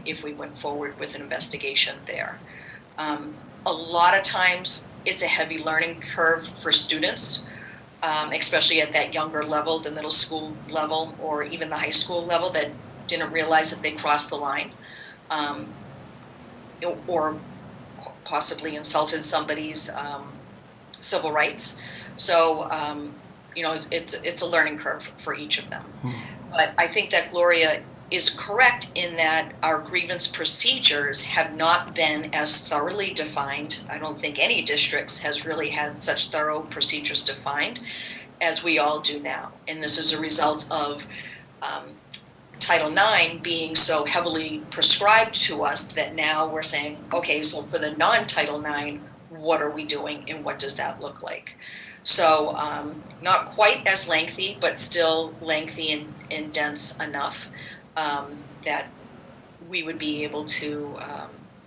if we went forward with an investigation there. A lot of times it's a heavy learning curve for students, especially at that younger level, the middle school level, or even the high school level, that didn't realize that they crossed the line. Or possibly insulted somebody's civil rights. So, it's a learning curve for each of them. But I think that Gloria is correct in that our grievance procedures have not been as thoroughly defined. I don't think any districts has really had such thorough procedures defined as we all do now. And this is a result of Title IX being so heavily prescribed to us that now we're saying, okay, so for the non-Title IX, what are we doing and what does that look like? So not quite as lengthy, but still lengthy and dense enough that we would be able to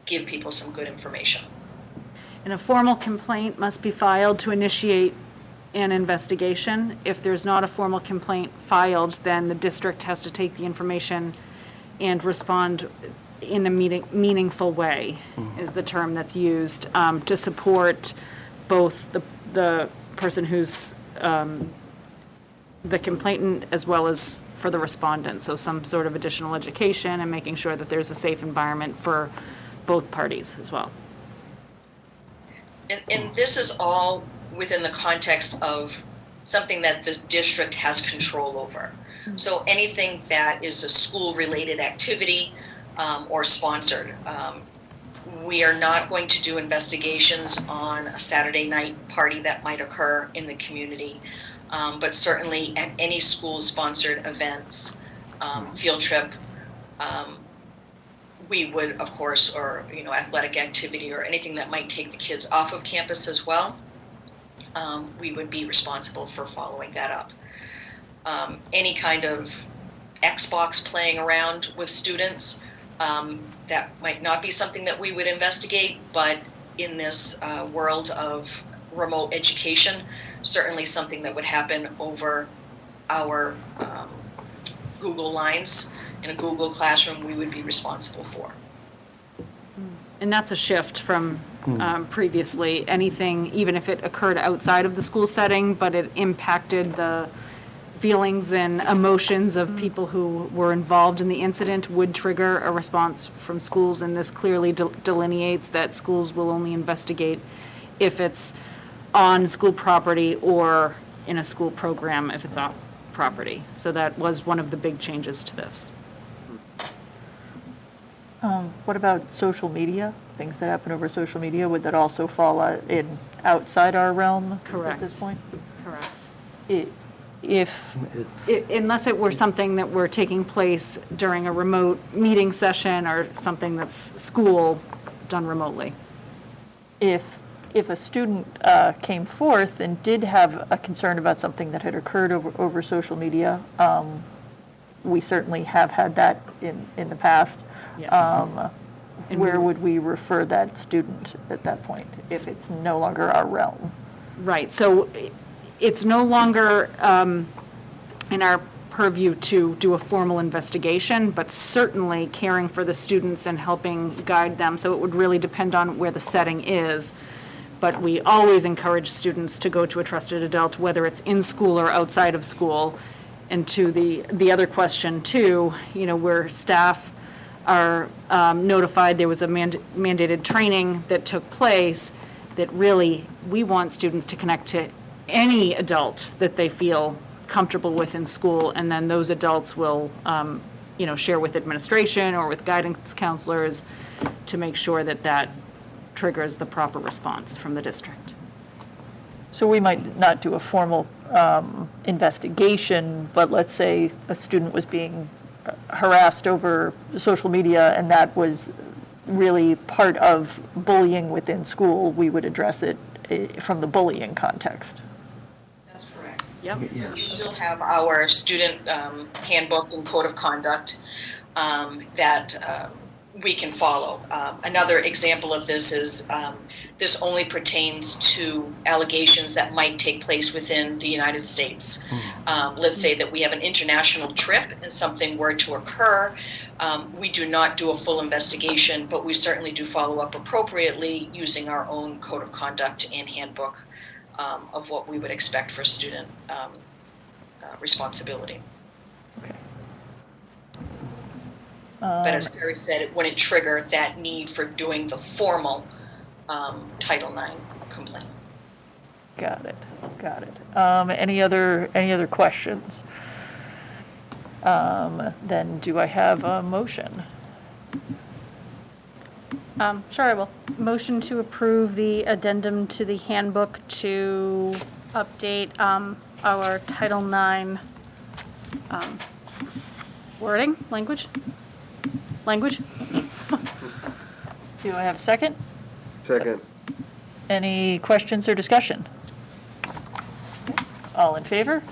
give people some good information. And a formal complaint must be filed to initiate an investigation. If there's not a formal complaint filed, then the district has to take the information and respond in a meaningful way, is the term that's used, to support both the person who's the complainant as well as for the respondent. So some sort of additional education and making sure that there's a safe environment for both parties as well. And this is all within the context of something that the district has control over. So anything that is a school-related activity or sponsored, we are not going to do investigations on a Saturday night party that might occur in the community, but certainly at any school-sponsored events, field trip, we would, of course, or athletic activity or anything that might take the kids off of campus as well, we would be responsible for following that up. Any kind of Xbox playing around with students, that might not be something that we would investigate, but in this world of remote education, certainly something that would happen over our Google lines in a Google Classroom we would be responsible for. And that's a shift from previously. Anything, even if it occurred outside of the school setting, but it impacted the feelings and emotions of people who were involved in the incident, would trigger a response from schools. And this clearly delineates that schools will only investigate if it's on school property or in a school program if it's off property. So that was one of the big changes to this. What about social media? Things that happen over social media, would that also fall in outside our realm Correct. at this point? Correct. If, Unless it were something that were taking place during a remote meeting session or something that's school done remotely. if a student came forth and did have a concern about something that had occurred over social media, we certainly have had that in the past. Yes. And Where would we refer that student at that point, if it's no longer our realm? Right, so it's no longer in our purview to do a formal investigation, but certainly caring for the students and helping guide them. So it would really depend on where the setting is. But we always encourage students to go to a trusted adult, whether it's in school or outside of school. And to the other question too, where staff are notified there was a mandated training that took place, that really we want students to connect to any adult that they feel comfortable with in school, and then those adults will share with administration or with guidance counselors to make sure that triggers the proper response from the district. So we might not do a formal investigation, but let's say a student was being harassed over social media and that was really part of bullying within school, we would address it from the bullying context. That's correct. Yep. We still have our student handbook and code of conduct that we can follow. Another example of this is this only pertains to allegations that might take place within the United States. Let's say that we have an international trip and something were to occur. We do not do a full investigation, but we certainly do follow up appropriately using our own code of conduct and handbook of what we would expect for student responsibility. But as Terry said, it wouldn't trigger that need for doing the formal Title IX complaint. Got it. Any other questions? Then do I have a motion? Sure, I will. Motion to approve the addendum to the handbook to update our Title IX wording, language? Do I have a second? Second. Any questions or discussion? All in favor?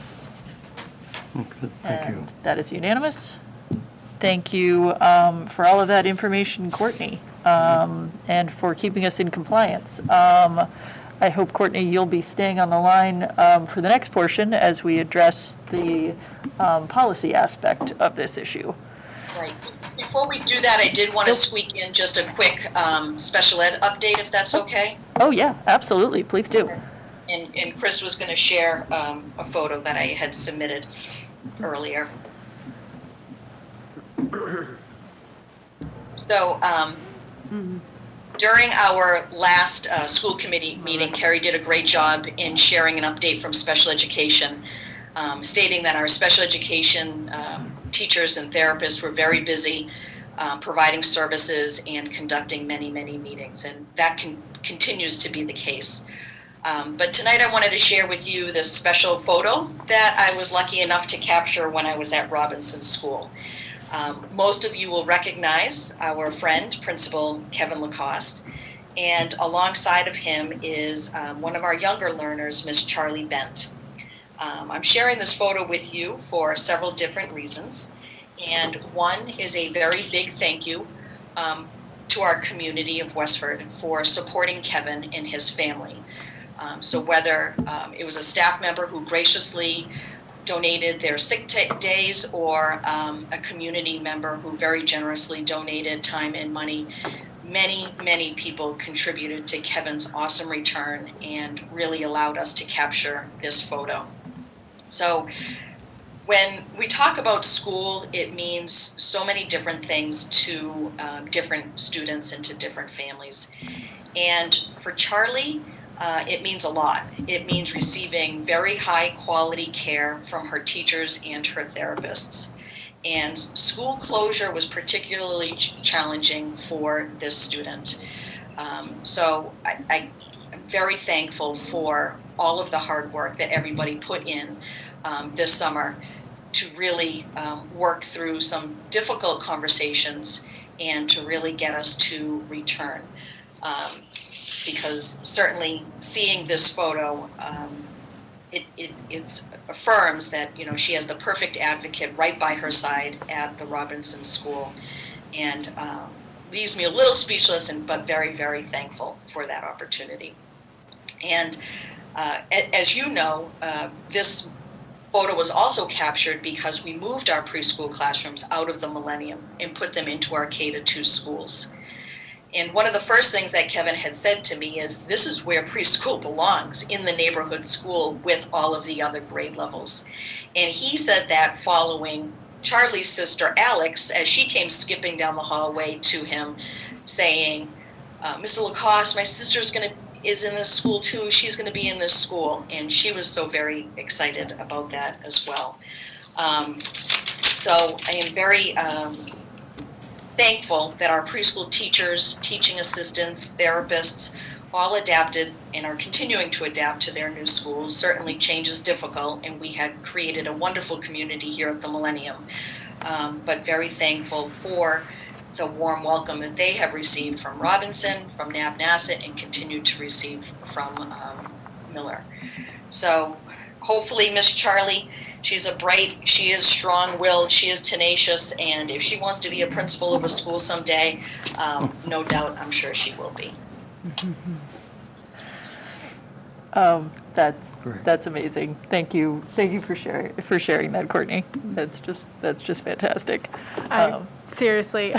Good, thank you. And that is unanimous. Thank you for all of that information, Courtney, and for keeping us in compliance. I hope, Courtney, you'll be staying on the line for the next portion as we address the policy aspect of this issue. Right. Before we do that, I did want to squeak in just a quick special ed update, if that's okay. Oh, yeah, absolutely. Please do. And Chris was going to share a photo that I had submitted earlier. So during our last school committee meeting, Carrie did a great job in sharing an update from special education, stating that our special education teachers and therapists were very busy providing services and conducting many, many meetings, and that continues to be the case. But tonight I wanted to share with you this special photo that I was lucky enough to capture when I was at Robinson School. Most of you will recognize our friend, Principal Kevin Lacoste, and alongside of him is one of our younger learners, Miss Charlie Bent. I'm sharing this photo with you for several different reasons, and one is a very big thank you to our community of Westford for supporting Kevin and his family. So whether it was a staff member who graciously donated their sick days or a community member who very generously donated time and money, many, many people contributed to Kevin's awesome return and really allowed us to capture this photo. So when we talk about school, it means so many different things to different students and to different families. And for Charlie, it means a lot. It means receiving very high quality care from her teachers and her therapists. And school closure was particularly challenging for this student. So I'm very thankful for all of the hard work that everybody put in this summer to really work through some difficult conversations and to really get us to return. Because certainly seeing this photo, it affirms that, you know, she has the perfect advocate right by her side at the Robinson School, and leaves me a little speechless, but very, very thankful for that opportunity. And as you know, this photo was also captured because we moved our preschool classrooms out of the Millennium and put them into our K-2 schools. And one of the first things that Kevin had said to me is, this is where preschool belongs, in the neighborhood school with all of the other grade levels. And he said that following Charlie's sister, Alex, as she came skipping down the hallway to him saying, Mr. Lacoste, my sister is in this school too. She's going to be in this school. And she was so very excited about that as well. So I am very thankful that our preschool teachers, teaching assistants, therapists, all adapted and are continuing to adapt to their new schools. Certainly change is difficult, and we had created a wonderful community here at the Millennium, but very thankful for the warm welcome that they have received from Robinson, from Nabnasset, and continue to receive from Miller. So hopefully Miss Charlie, she's she is strong-willed, she is tenacious, and if she wants to be a principal of a school someday, no doubt, I'm sure she will be. That's amazing. Thank you for sharing that, Courtney. That's just fantastic. Seriously,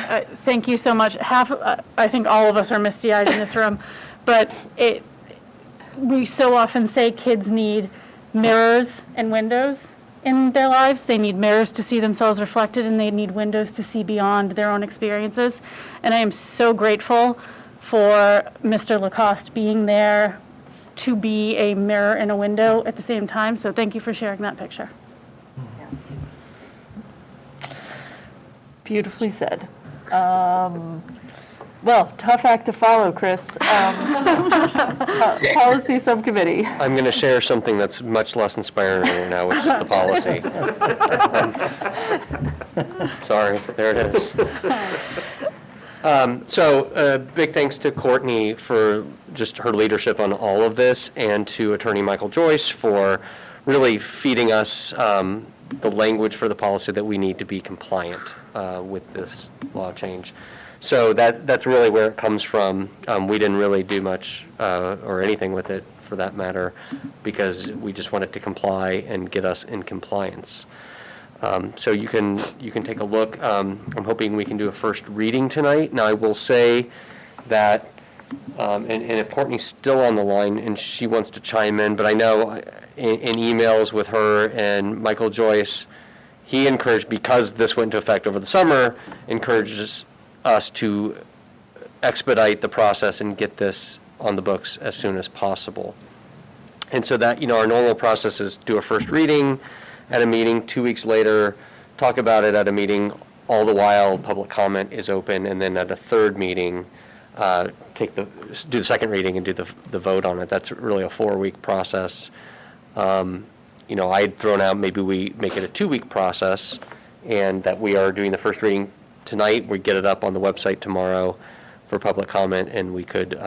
thank you so much. I think all of us are misty-eyed in this room, but we so often say kids need mirrors and windows in their lives. They need mirrors to see themselves reflected, and they need windows to see beyond their own experiences. And I am so grateful for Mr. Lacoste being there to be a mirror and a window at the same time. So thank you for sharing that picture. Beautifully said. Well, tough act to follow, Chris. Policy Subcommittee. I'm going to share something that's much less inspiring right now, which is the policy. Sorry, there it is. So big thanks to Courtney for just her leadership on all of this, and to Attorney Michael Joyce for really feeding us the language for the policy that we need to be compliant with this law change. So that's really where it comes from. We didn't really do much or anything with it, for that matter, because we just wanted to comply and get us in compliance. So you can take a look. I'm hoping we can do a first reading tonight. Now, I will say that, and if Courtney's still on the line and she wants to chime in, but I know in emails with her and Michael Joyce, he encouraged, because this went into effect over the summer, encourages us to expedite the process and get this on the books as soon as possible. And so that, our normal process is do a first reading at a meeting, 2 weeks later, talk about it at a meeting, all the while public comment is open, and then at a third meeting, do the second reading and do the vote on it. That's really a 4-week process. I'd thrown out maybe we make it a 2-week process, and that we are doing the first reading tonight, we get it up on the website tomorrow for public comment, and we could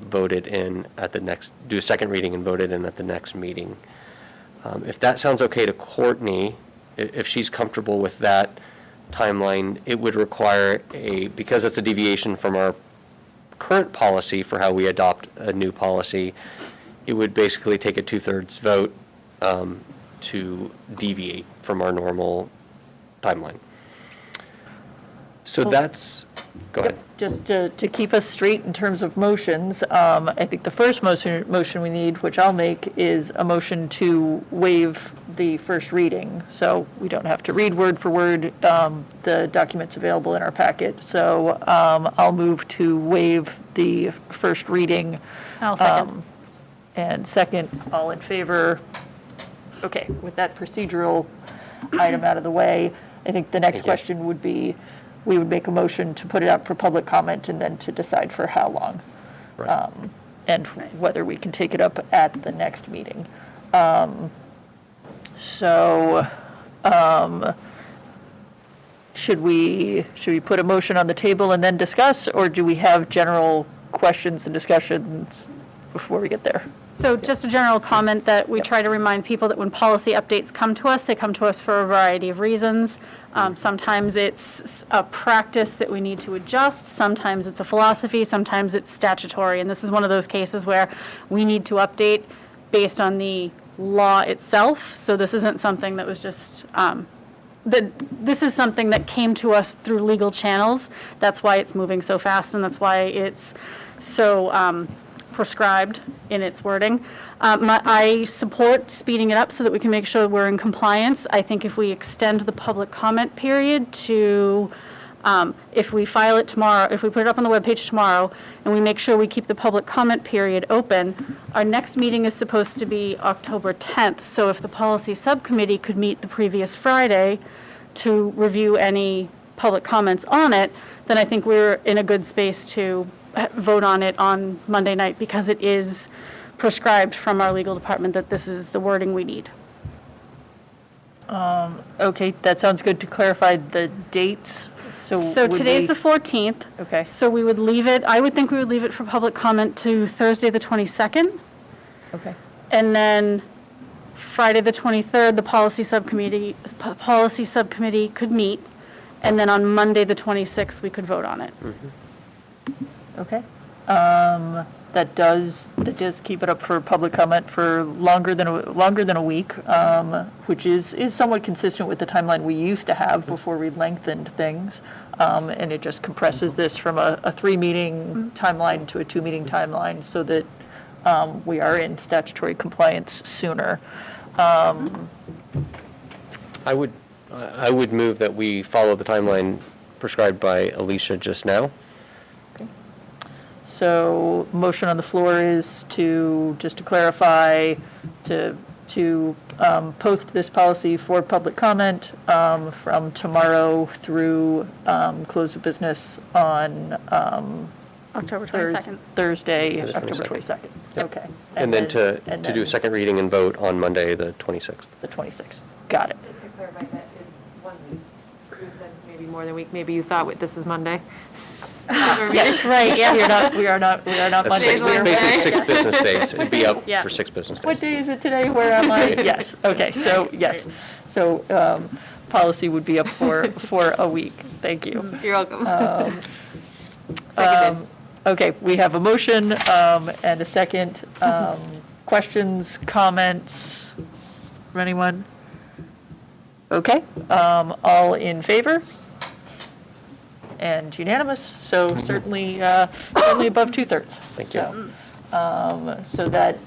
vote it in at the next, do a second reading and vote it in at the next meeting. If that sounds okay to Courtney, if she's comfortable with that timeline, it would require because it's a deviation from our current policy for how we adopt a new policy, it would basically take a 2/3 vote to deviate from our normal timeline. So that's, go ahead. Just to keep us straight in terms of motions, I think the first motion we need, which I'll make, is a motion to waive the first reading. So we don't have to read word for word the documents available in our packet. So I'll move to waive the first reading. I'll second. And second, all in favor. Okay, with that procedural item out of the way, I think the next question would be, we would make a motion to put it out for public comment and then to decide for how long. Right. And whether we can take it up at the next meeting. Should we put a motion on the table and then discuss, or do we have general questions and discussions before we get there? So just a general comment that we try to remind people that when policy updates come to us, they come to us for a variety of reasons. Sometimes it's a practice that we need to adjust. Sometimes it's a philosophy. Sometimes it's statutory. And this is one of those cases where we need to update based on the law itself. So this isn't something that was just, this is something that came to us through legal channels. That's why it's moving so fast, and that's why it's so prescribed in its wording. I support speeding it up so that we can make sure we're in compliance. I think if we extend the public comment period to, if we file it tomorrow, if we put it up on the webpage tomorrow, and we make sure we keep the public comment period open, our next meeting is supposed to be October 10th. So if the policy subcommittee could meet the previous Friday to review any public comments on it, then I think we're in a good space to vote on it on Monday night, because it is prescribed from our legal department that this is the wording we need. Okay, that sounds good. To clarify the dates, So today's the 14th. Okay. So we would leave it, I would think we would leave it for public comment to Thursday, the 22nd. Okay. And then Friday, the 23rd, the policy subcommittee could meet. And then on Monday, the 26th, we could vote on it. Okay. That does keep it up for public comment for longer than a week, which is somewhat consistent with the timeline we used to have before we lengthened things. And it just compresses this from a 3-meeting timeline to a 2-meeting timeline, so that we are in statutory compliance sooner. I would move that we follow the timeline prescribed by Alicia just now. So motion on the floor is to, just to clarify, to to post this policy for public comment from tomorrow through close of business on October 22nd. Thursday, The October 22nd. 22nd. Yep. Okay. And then to and do then a second reading and vote on Monday, the 26th. The 26th. Got it. Just to clarify, that is 1 week. You said maybe more than a week, maybe you thought this is Monday? Yes, right, yes. We are not That's Monday. six, We are- basically 6 business days. It'd be up Yeah. for 6 business What days. day is it today? Where am I? Yes, okay, so, yes. So policy would be up for a week. Thank you. You're welcome. Seconded. Okay, we have a motion and a second. Questions, comments from anyone? Okay, all in favor? And unanimous, so certainly above 2/3. Thank you. So that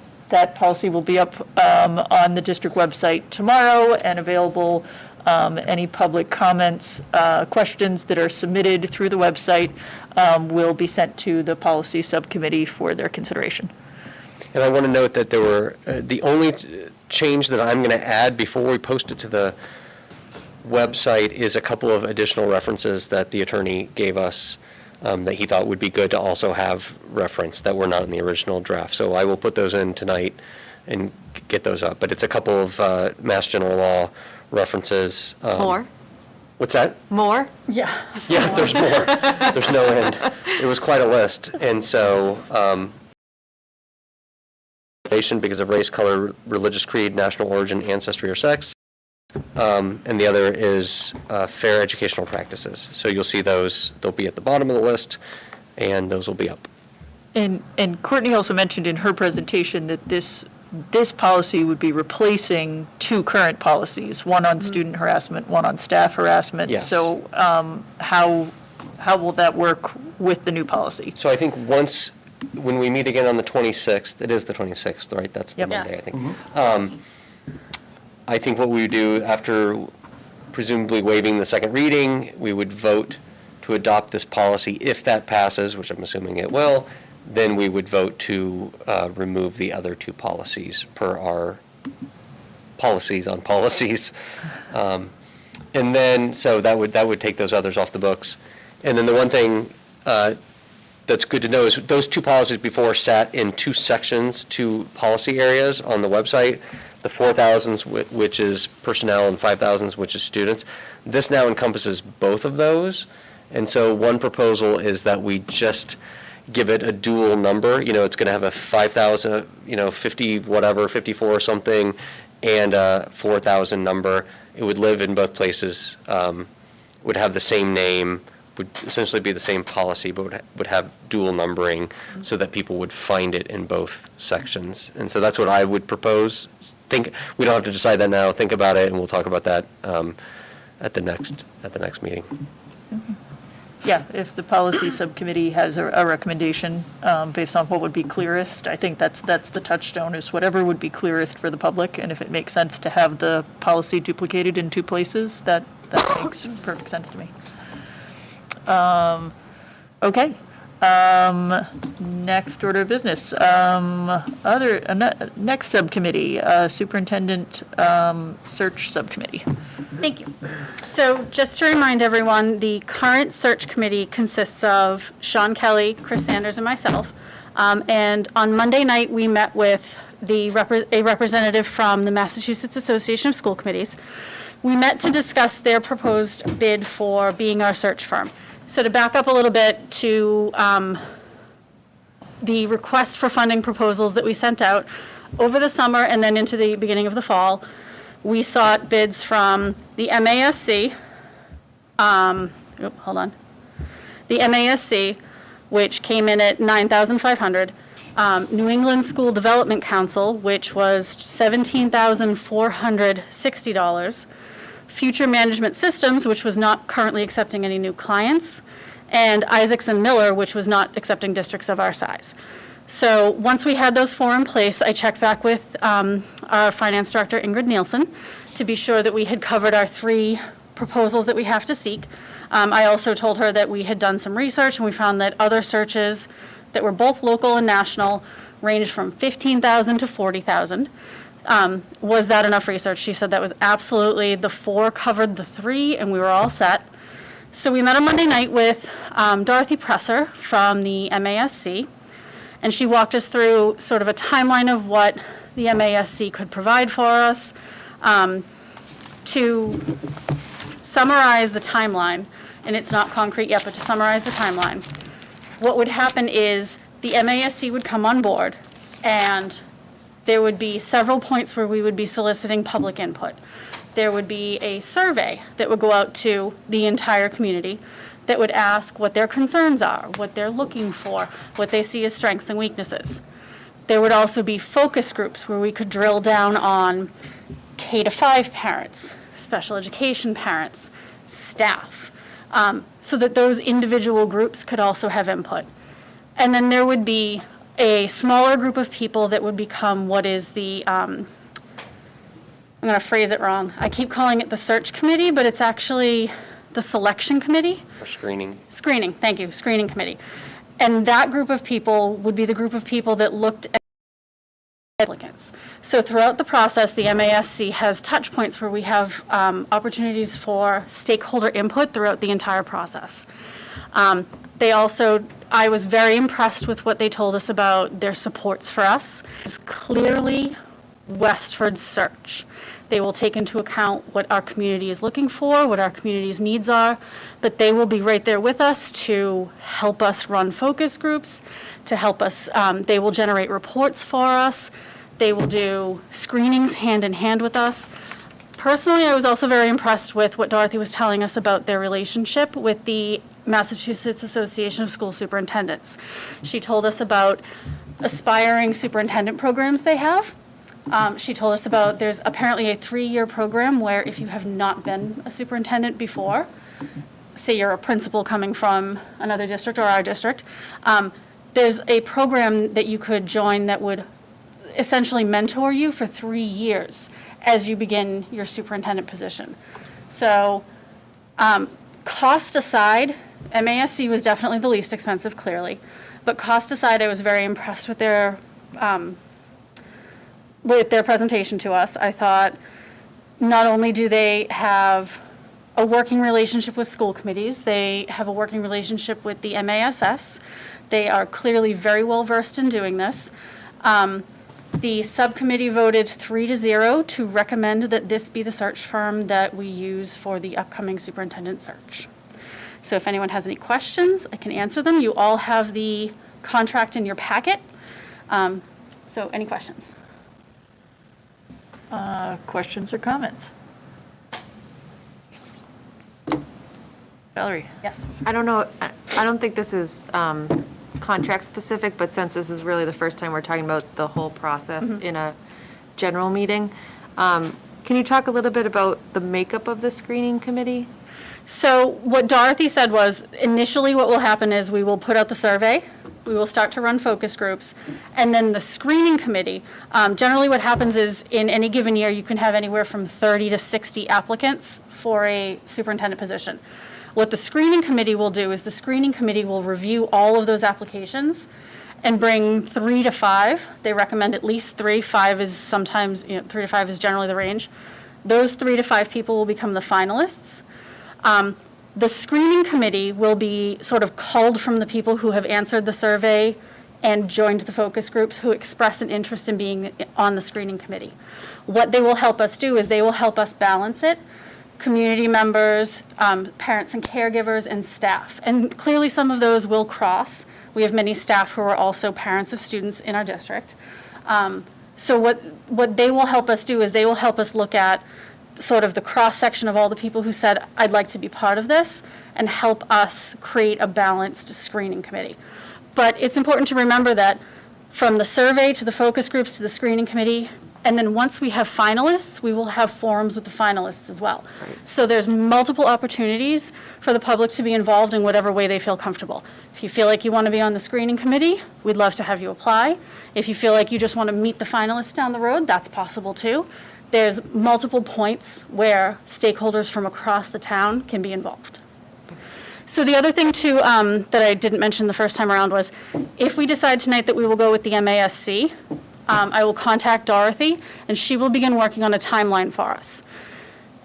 policy will be up on the district website tomorrow and available. Any public comments, questions that are submitted through the website will be sent to the policy subcommittee for their consideration. And I want to note that there were, the only change that I'm going to add before we post it to the website is a couple of additional references that the attorney gave us that he thought would be good to also have referenced that were not in the original draft. So I will put those in tonight and get those up. But it's a couple of Mass General Law references. More? What's that? More? Yeah. Yeah, there's more. There's no end. It was quite a list. And so, because of race, color, religious creed, national origin, ancestry, or sex. And the other is fair educational practices. So you'll see those, they'll be at the bottom of the list, and those will be up. And Courtney also mentioned in her presentation that this policy would be replacing 2 current policies, one on student harassment, one on staff harassment. Yes. So how will that work with the new policy? So I think when we meet again on the 26th, it is the 26th, right? That's the Yep. Monday, Yes. I think. I think what we would do after presumably waiving the second reading, we would vote to adopt this policy. If that passes, which I'm assuming it will, then we would vote to remove the other 2 policies per our policies on policies. And then, so that would take those others off the books. And then the one thing that's good to know is those 2 policies before sat in 2 sections, 2 policy areas on the website. The 4,000s, which is personnel, and 5,000s, which is students. This now encompasses both of those. And so one proposal is that we just give it a dual number. You know, it's going to have a 5,000, 50 whatever, 54 or something, and a 4,000 number. It would live in both places, would have the same name, would essentially be the same policy, but would have dual numbering so that people would find it in both sections. And so that's what I would propose. We don't have to decide that now. Think about it, and we'll talk about that at the next meeting. Yeah, if the policy subcommittee has a recommendation based on what would be clearest, I think that's the touchstone, is whatever would be clearest for the public, and if it makes sense to have the policy duplicated in 2 places, that makes perfect sense to me. Okay. Next order of business. Next subcommittee, Superintendent Search Subcommittee. Thank you. So just to remind everyone, the current search committee consists of Sean Kelly, Chris Sanders, and myself. And on Monday night, we met with a representative from the Massachusetts Association of School Committees. We met to discuss their proposed bid for being our search firm. So to back up a little bit to the request for funding proposals that we sent out over the summer and then into the beginning of the fall, we sought bids from the MASC, the MASC, which came in at $9,500, New England School Development Council, which was $17,460, Future Management Systems, which was not currently accepting any new clients, and Isaacs and Miller, which was not accepting districts of our size. So once we had those 4 in place, I checked back with our finance director, Ingrid Nielsen, to be sure that we had covered our 3 proposals that we have to seek. I also told her that we had done some research, and we found that other searches that were both local and national ranged from $15,000 to $40,000. Was that enough research? She said that was absolutely, the 4 covered the 3, and we were all set. So we met on Monday night with Dorothy Presser from the MASC, and she walked us through sort of a timeline of what the MASC could provide for us. To summarize the timeline, and it's not concrete yet, but to summarize the timeline, what would happen is the MASC would come on board, and there would be several points where we would be soliciting public input. There would be a survey that would go out to the entire community that would ask what their concerns are, what they're looking for, what they see as strengths and weaknesses. There would also be focus groups where we could drill down on K-5 parents, special education parents, staff, so that those individual groups could also have input. And then there would be a smaller group of people that would become what is the, I'm going to phrase it wrong. I keep calling it the search committee, but it's actually the selection committee. Or screening. Screening, thank you, screening committee. And that group of people would be the group of people that looked at applicants. So throughout the process, the MASC has touch points where we have opportunities for stakeholder input throughout the entire process. They also, I was very impressed with what they told us about their supports for us. It's clearly Westford's search. They will take into account what our community is looking for, what our community's needs are, but they will be right there with us to help us run focus groups, to help us, they will generate reports for us, they will do screenings hand in hand with us. Personally, I was also very impressed with what Dorothy was telling us about their relationship with the Massachusetts Association of School Superintendents. She told us about aspiring superintendent programs they have. She told us about, there's apparently a 3-year program where if you have not been a superintendent before, say you're a principal coming from another district or our district, there's a program that you could join that would essentially mentor you for 3 years as you begin your superintendent position. So cost aside, MASC was definitely the least expensive, clearly, but cost aside, I was very impressed with their presentation to us. I thought not only do they have a working relationship with school committees, they have a working relationship with the MASS. They are clearly very well versed in doing this. The subcommittee voted 3-0 to recommend that this be the search firm that we use for the upcoming superintendent search. So if anyone has any questions, I can answer them. You all have the contract in your packet. So any questions? Questions or comments? Valerie? Yes. I don't know, I don't think this is contract specific, but since this is really the first time we're talking about the whole process in a general meeting, can you talk a little bit about the makeup of the screening committee? So what Dorothy said was, initially what will happen is we will put out the survey, we will start to run focus groups, and then the screening committee, generally what happens is in any given year you can have anywhere from 30 to 60 applicants for a superintendent position. What the screening committee will do is the screening committee will review all of those applications and bring 3 to 5. They recommend at least 3. 5 is sometimes, 3 to 5 is generally the range. Those 3 to 5 people will become the finalists. The screening committee will be sort of culled from the people who have answered the survey and joined the focus groups who express an interest in being on the screening committee. What they will help us do is they will help us balance it. Community members, parents and caregivers, and staff. And clearly some of those will cross. We have many staff who are also parents of students in our district. So what they will help us do is they will help us look at sort of the cross-section of all the people who said, I'd like to be part of this, and help us create a balanced screening committee. But it's important to remember that from the survey to the focus groups to the screening committee, and then once we have finalists, we will have forums with the finalists as well. So there's multiple opportunities for the public to be involved in whatever way they feel comfortable. If you feel like you want to be on the screening committee, we'd love to have you apply. If you feel like you just want to meet the finalists down the road, that's possible too. There's multiple points where stakeholders from across the town can be involved. So the other thing too that I didn't mention the first time around was if we decide tonight that we will go with the MASC, I will contact Dorothy, and she will begin working on a timeline for us.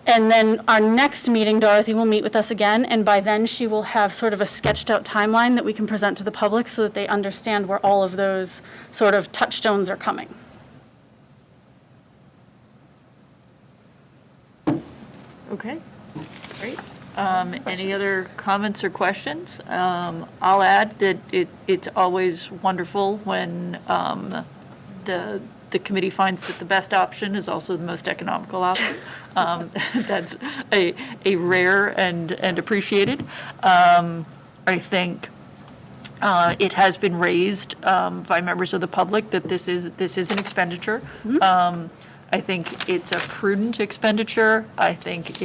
And then our next meeting, Dorothy will meet with us again, and by then she will have sort of a sketched out timeline that we can present to the public so that they understand where all of those sort of touchstones are coming. Okay, great. Any other comments or questions? I'll add that it's always wonderful when the committee finds that the best option is also the most economical option. That's a rare and appreciated. I think it has been raised by members of the public that this is an expenditure. I think it's a prudent expenditure. I think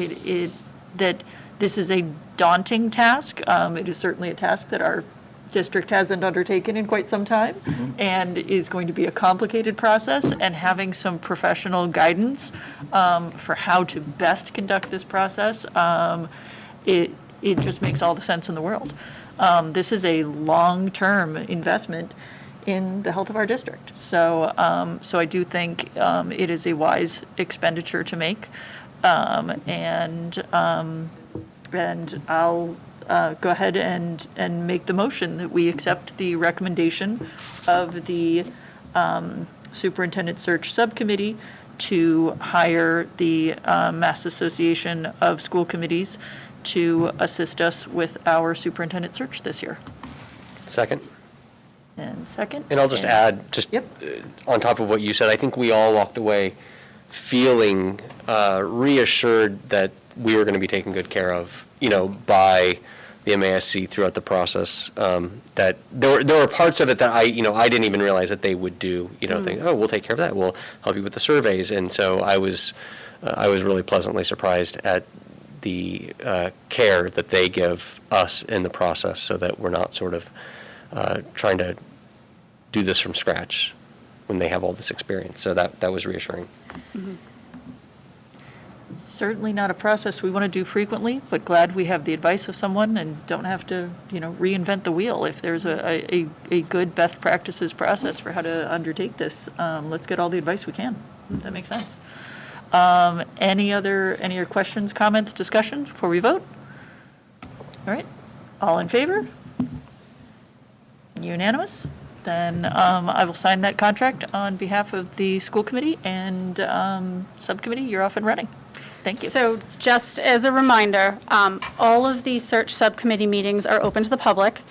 that this is a daunting task. It is certainly a task that our district hasn't undertaken in quite some time, and is going to be a complicated process, and having some professional guidance for how to best conduct this process, it just makes all the sense in the world. This is a long-term investment in the health of our district. So I do think it is a wise expenditure to make, and I'll go ahead and make the motion that we accept the recommendation of the Superintendent Search Subcommittee to hire the Mass Association of School Committees to assist us with our superintendent search this year. Second. And second? And I'll just add, just Yep. on top of what you said, I think we all walked away feeling reassured that we were going to be taken good care of, by the MASC throughout the process. That there were parts of it that I didn't even realize that they would do. Think, oh, we'll take care of that. We'll help you with the surveys. And so I was really pleasantly surprised at the care that they give us in the process, so that we're not sort of trying to do this from scratch when they have all this experience. So that was reassuring. Mm-hmm. Certainly not a process we want to do frequently, but glad we have the advice of someone and don't have to, reinvent the wheel. If there's a good best practices process for how to undertake this, let's get all the advice we can. That makes sense. Any other questions, comments, discussion before we vote? All right, all in favor? Unanimous? Then I will sign that contract on behalf of the school committee, and subcommittee, you're off and running. Thank you. So just as a reminder, all of the search subcommittee meetings are open to the public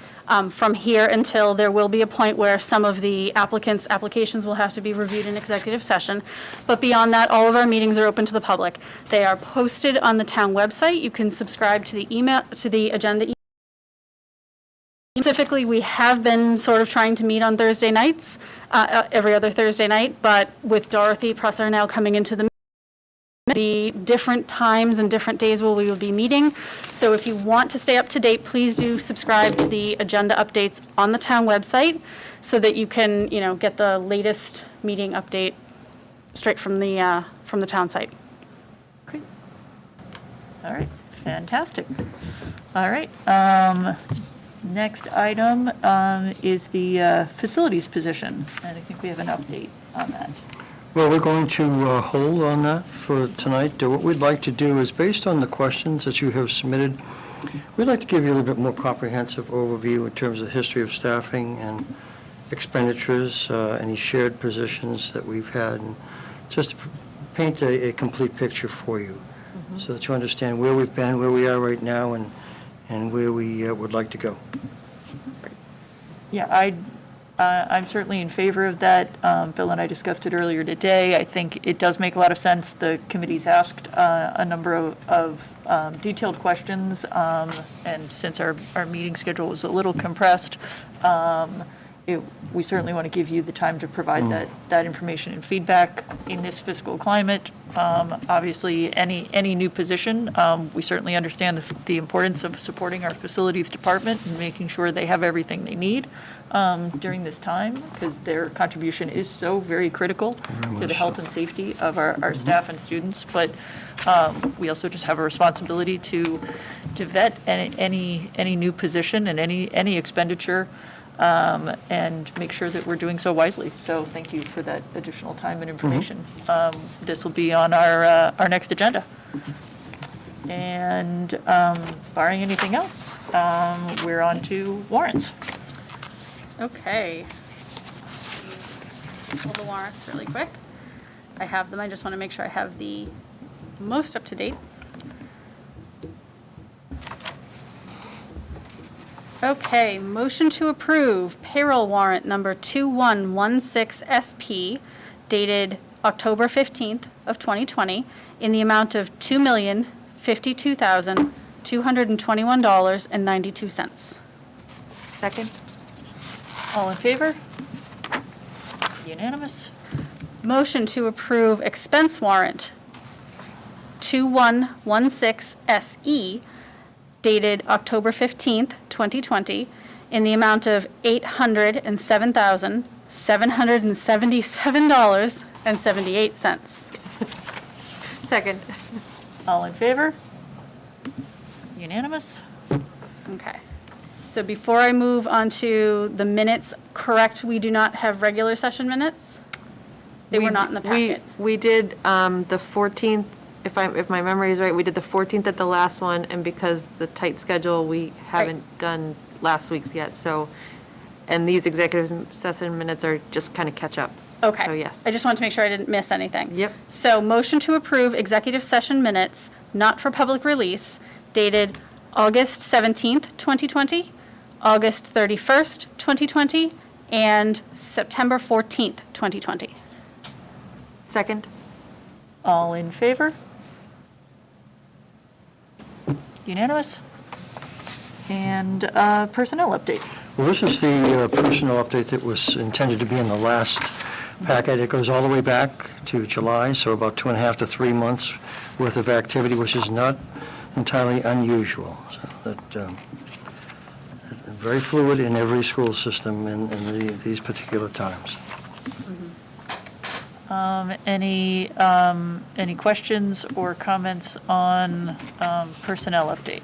from here until there will be a point where some of the applications will have to be reviewed in executive session. But beyond that, all of our meetings are open to the public. They are posted on the town website. You can subscribe to the agenda. Specifically, we have been sort of trying to meet on Thursday nights, every other Thursday night, but with Dorothy Presser now coming into the be different times and different days where we will be meeting. So if you want to stay up to date, please do subscribe to the agenda updates on the town website so that you can, get the latest meeting update straight from the town site. Great. All right, fantastic. All right, next item is the facilities position, and I think we have an update on that. Well, we're going to hold on that for tonight. What we'd like to do is, based on the questions that you have submitted, we'd like to give you a little bit more comprehensive overview in terms of the history of staffing and expenditures, any shared positions that we've had, and just to paint a complete picture for you, so that you understand where we've been, where we are right now, and where we would like to go. Yeah, I'm certainly in favor of that. Bill and I discussed it earlier today. I think it does make a lot of sense. The committee's asked a number of detailed questions, and since our meeting schedule was a little compressed, we certainly want to give you the time to provide that information and feedback in this fiscal climate. Obviously, any new position, we certainly understand the importance of supporting our facilities department and making sure they have everything they need during this time, because their contribution is so very critical to the health and safety of our staff and students. But we also just have a responsibility to vet any new position and any expenditure and make sure that we're doing so wisely. So thank you for that additional time and information. This will be on our next agenda. And barring anything else, we're on to warrants. Okay. Pull the warrants really quick. I have them, I just want to make sure I have the most up to date. Okay, motion to approve payroll warrant number 2116SP dated October 15th of 2020 in the amount of $2,052,221.92. Second? All in favor? Unanimous? Motion to approve expense warrant 2116SE dated October 15th, 2020, in the amount of $807,777.78. Second. All in favor? Unanimous? Okay. So before I move on to the minutes, correct, we do not have regular session minutes? They were not in the packet. We did the 14th, if my memory is right, we did the 14th at the last one, and because the tight schedule, we haven't done last week's yet, so, and these executive session minutes are just kind of catch up. Okay. So yes. I just wanted to make sure I didn't miss anything. Yep. So motion to approve executive session minutes not for public release dated August 17th, 2020, August 31st, 2020, and September 14th, 2020. Second? All in favor? Unanimous? And personnel update. Well, this is the personnel update that was intended to be in the last packet. It goes all the way back to July, so about 2.5 to 3 months worth of activity, which is not entirely unusual. So that very fluid in every school system in these particular times. Any questions or comments on personnel update?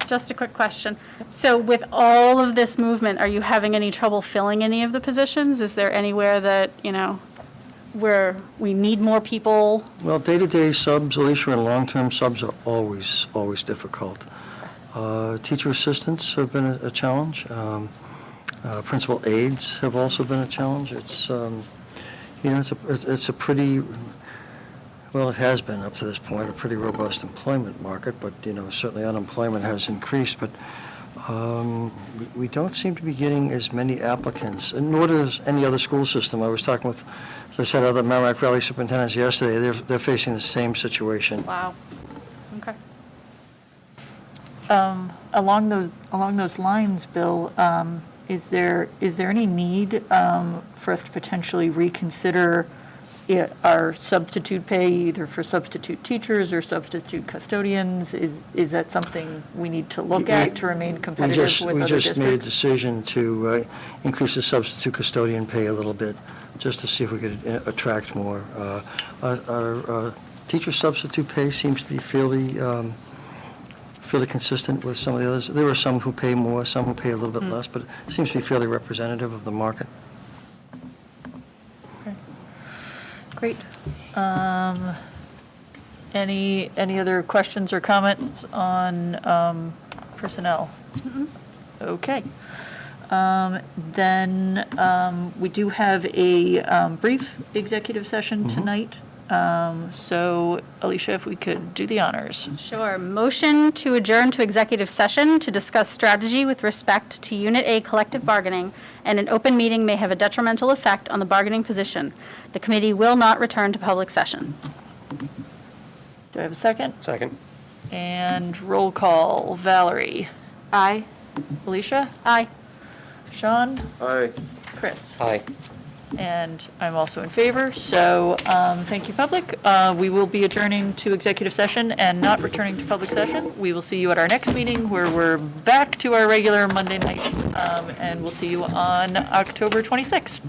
Just a quick question. So with all of this movement, are you having any trouble filling any of the positions? Is there anywhere that, where we need more people? Well, day-to-day subs, Alicia, and long-term subs are always difficult. Teacher assistants have been a challenge. Principal aides have also been a challenge. It's a pretty, well, it has been up to this point, a pretty robust employment market, but, certainly unemployment has increased, but we don't seem to be getting as many applicants, and nor does any other school system. I was talking with, as I said, other Merrimack Valley superintendents yesterday. They're facing the same situation. Wow. Okay. Along those lines, Bill, is there any need for us to potentially reconsider our substitute pay, either for substitute teachers or substitute custodians? Is that something we need to look at to remain competitive with other districts? We just made a decision to increase the substitute custodian pay a little bit, just to see if we could attract more. Our teacher substitute pay seems to be fairly consistent with some of the others. There are some who pay more, some who pay a little bit less, but it seems to be fairly representative of the market. Okay. Great. Any other questions or comments on personnel? Okay. Then we do have a brief executive session tonight. So, Alicia, if we could do the honors. Sure. Motion to adjourn to executive session to discuss strategy with respect to Unit A collective bargaining, and an open meeting may have a detrimental effect on the bargaining position. The committee will not return to public session. Do I have a second? Second. And roll call. Valerie? Aye. Alicia? Aye. Sean? Aye. Chris? Aye. And I'm also in favor, so thank you, public. We will be adjourning to executive session and not returning to public session. We will see you at our next meeting, where we're back to our regular Monday nights, and we'll see you on October 26th.